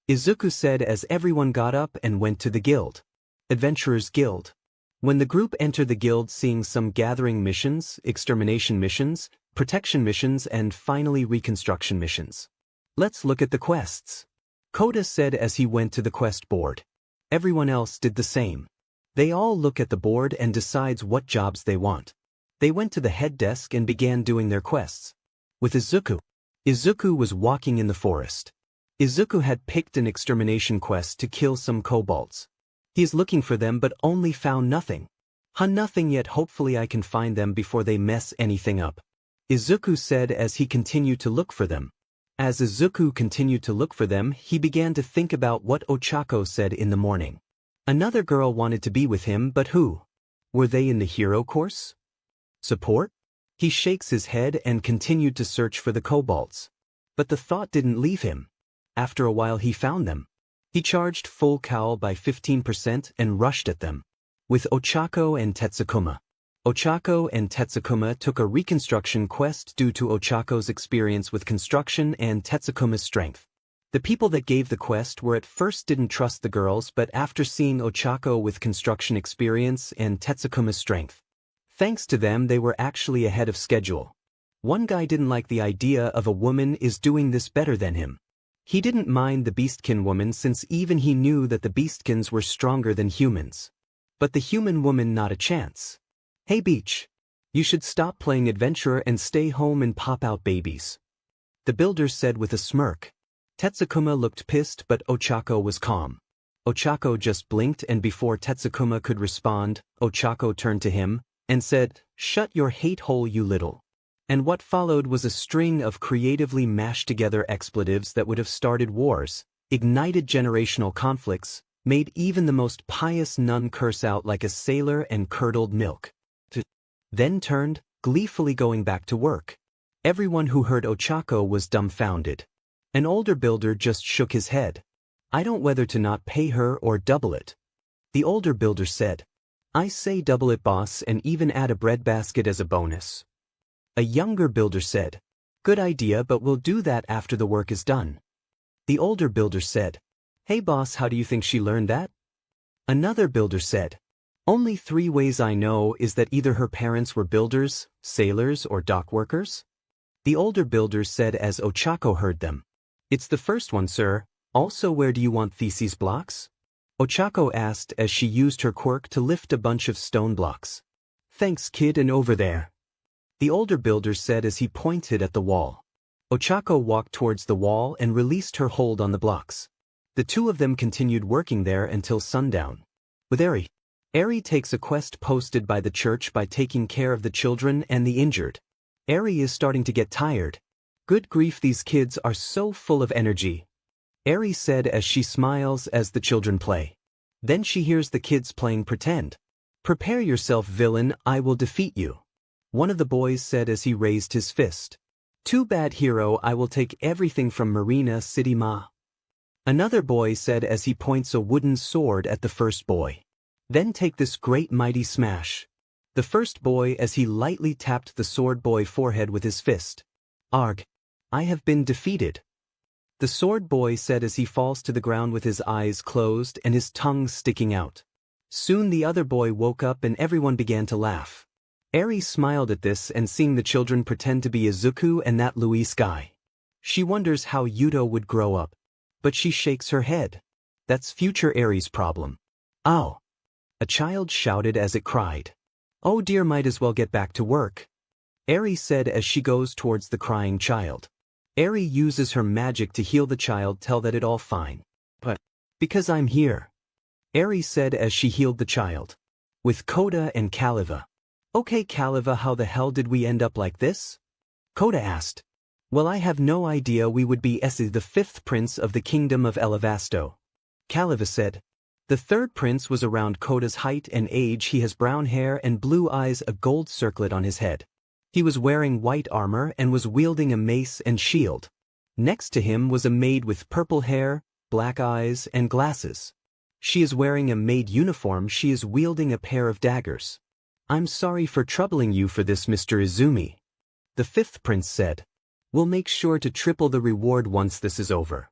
Izuku said as everyone got up and went to the guild. Adventurers Guild. When the group entered the guild, seeing some gathering missions, extermination missions, protection missions and finally reconstruction missions. Let's look at the quests. Kota said as he went to the quest board. Everyone else did the same. They all look at the board and decides what jobs they want. They went to the head desk and began doing their quests. With Izuku. Izuku was walking in the forest. Izuku had picked an extermination quest to kill some kobolds. He is looking for them but only found nothing. Nothing yet, hopefully I can find them before they mess anything up. Izuku said as he continued to look for them. As Izuku continued to look for them, he began to think about what Ochako said in the morning. Another girl wanted to be with him, but who? Were they in the hero course? Support? He shakes his head and continued to search for the kobolds. But the thought didn't leave him. After a while he found them. He charged full cowl by 15% and rushed at them. With Ochako and Tetsukuma. Ochako and Tetsukuma took a reconstruction quest due to Ochako's experience with construction and Tetsukuma's strength. The people that gave the quest were at first didn't trust the girls, but after seeing Ochako with construction experience and Tetsukuma's strength, thanks to them they were actually ahead of schedule. One guy didn't like the idea of a woman is doing this better than him. He didn't mind the beastkin woman since even he knew that the beastkins were stronger than humans. But the human woman, not a chance. Hey Beach. You should stop playing adventurer and stay home and pop out babies. The builder said with a smirk. Tetsukuma looked pissed but Ochako was calm. Ochako just blinked and before Tetsukuma could respond, Ochako turned to him and said, "Shut your hate hole, you little." And what followed was a string of creatively mashed together expletives that would have started wars, ignited generational conflicts, made even the most pious nun curse out like a sailor and curdled milk. Then turned, gleefully going back to work. Everyone who heard Ochako was dumbfounded. An older builder just shook his head. I don't whether to not pay her or double it. The older builder said, I say double it boss and even add a breadbasket as a bonus. A younger builder said, good idea, but we'll do that after the work is done. The older builder said, hey boss, how do you think she learned that? Another builder said, only 3 ways I know is that either her parents were builders, sailors or dock workers. The older builder said as Ochako heard them. It's the first one, sir. Also, where do you want theses blocks? Ochako asked as she used her quirk to lift a bunch of stone blocks. Thanks kid, and over there. The older builder said as he pointed at the wall. Ochako walked towards the wall and released her hold on the blocks. The two of them continued working there until sundown. With Eri. Eri takes a quest posted by the church by taking care of the children and the injured. Eri is starting to get tired. Good grief, these kids are so full of energy. Eri said as she smiles as the children play. Then she hears the kids playing pretend. Prepare yourself, villain, I will defeat you. One of the boys said as he raised his fist. Too bad, hero, I will take everything from Marina City Ma. Another boy said as he points a wooden sword at the first boy. Then take this great mighty smash. The first boy as he lightly tapped the sword boy forehead with his fist. Arg. I have been defeated. The sword boy said as he falls to the ground with his eyes closed and his tongue sticking out. Soon the other boy woke up and everyone began to laugh. Eri smiled at this and seeing the children pretend to be Izuku and that Luis guy. She wonders how Yuto would grow up. But she shakes her head. That's future Eri's problem. Ow! A child shouted as it cried. Oh dear, might as well get back to work. Eri said as she goes towards the crying child. Eri uses her magic to heal the child, tell that it all fine. But, because I'm here. Eri said as she healed the child. With Kota and Kaliva. Okay Kaliva, how the hell did we end up like this? Kota asked. Well, I have no idea, we would be the fifth prince of the kingdom of Elavasto. Kaliva said. The third prince was around Kota's height and age, he has brown hair and blue eyes, a gold circlet on his head. He was wearing white armor and was wielding a mace and shield. Next to him was a maid with purple hair, black eyes, and glasses. She is wearing a maid uniform, she is wielding a pair of daggers. I'm sorry for troubling you for this, Mr. Izumi. The fifth prince said. We'll make sure to triple the reward once this is over.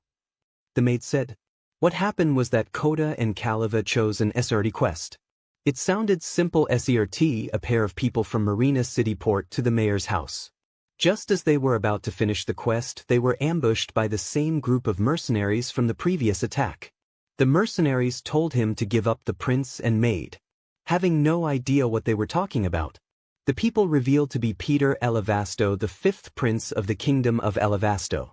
The maid said. What happened was that Kota and Kaliva chose an SRT quest. It sounded simple, SERT, a pair of people from Marina city port to the mayor's house. Just as they were about to finish the quest, they were ambushed by the same group of mercenaries from the previous attack. The mercenaries told him to give up the prince and maid. Having no idea what they were talking about, the people revealed to be Peter Elavasto, the fifth prince of the kingdom of Elavasto.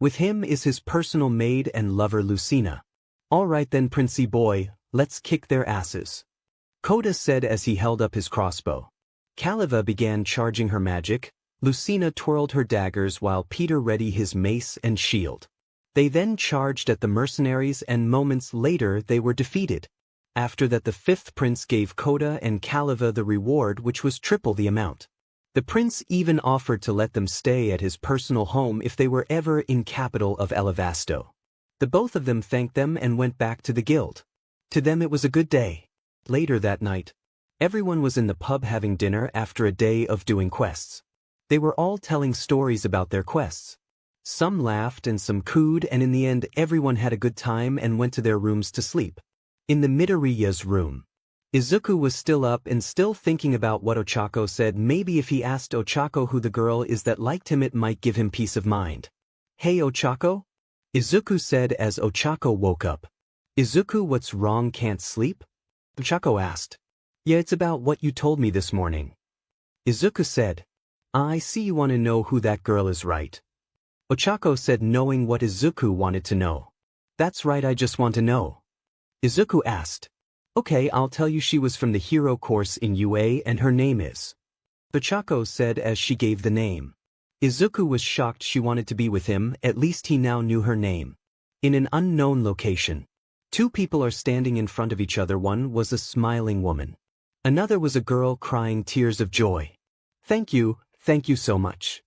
With him is his personal maid and lover Lucina. All right then, princey boy, let's kick their asses. Kota said as he held up his crossbow. Kaliva began charging her magic, Lucina twirled her daggers while Peter readied his mace and shield. They then charged at the mercenaries and moments later they were defeated. After that the fifth prince gave Kota and Kaliva the reward, which was triple the amount. The prince even offered to let them stay at his personal home if they were ever in capital of Elavasto. The both of them thanked them and went back to the guild. To them it was a good day. Later that night, everyone was in the pub having dinner after a day of doing quests. They were all telling stories about their quests. Some laughed and some cooed, and in the end everyone had a good time and went to their rooms to sleep. In the Midoriya's room, Izuku was still up and still thinking about what Ochako said. Maybe if he asked Ochako who the girl is that liked him, it might give him peace of mind. Hey Ochako? Izuku said as Ochako woke up. Izuku, what's wrong, can't sleep? Ochako asked. Yeah, it's about what you told me this morning. Izuku said. I see you want to know who that girl is, right? Ochako said, knowing what Izuku wanted to know. That's right, I just want to know. Izuku asked. Okay, I'll tell you, she was from the hero course in UA and her name is. Ochako said as she gave the name. Izuku was shocked she wanted to be with him, at least he now knew her name. In an unknown location. Two people are standing in front of each other. One was a smiling woman. Another was a girl crying tears of joy. Thank you so much.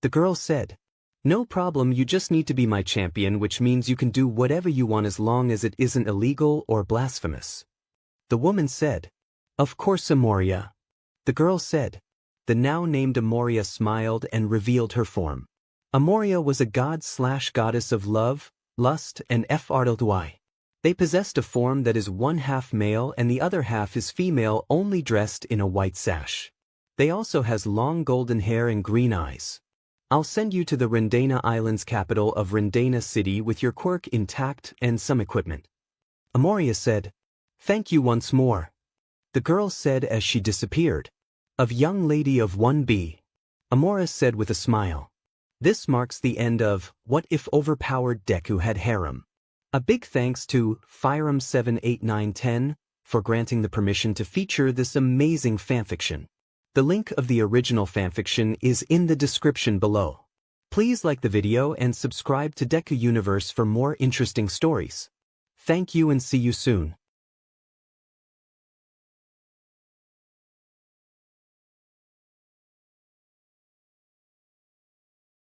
The girl said. No problem, you just need to be my champion, which means you can do whatever you want as long as it isn't illegal or blasphemous. The woman said. Of course, Amoria. The girl said. The now named Amoria smiled and revealed her form. Amoria was a god/goddess of love, lust, and FRLY. They possessed a form that is one half male and the other half is female, only dressed in a white sash. They also has long golden hair and green eyes. I'll send you to the Rendana Islands, capital of Rendana City, with your quirk intact and some equipment. Amoria said. Thank you once more. The girl said as she disappeared. Of young lady of 1B. Amoria said with a smile. This marks the end of What If Overpowered Deku Had Harem. A big thanks to Firem78910 for granting the permission to feature this amazing fanfiction. The link of the original fanfiction is in the description below. Please like the video and subscribe to Deku Universe for more interesting stories. Thank you and see you soon.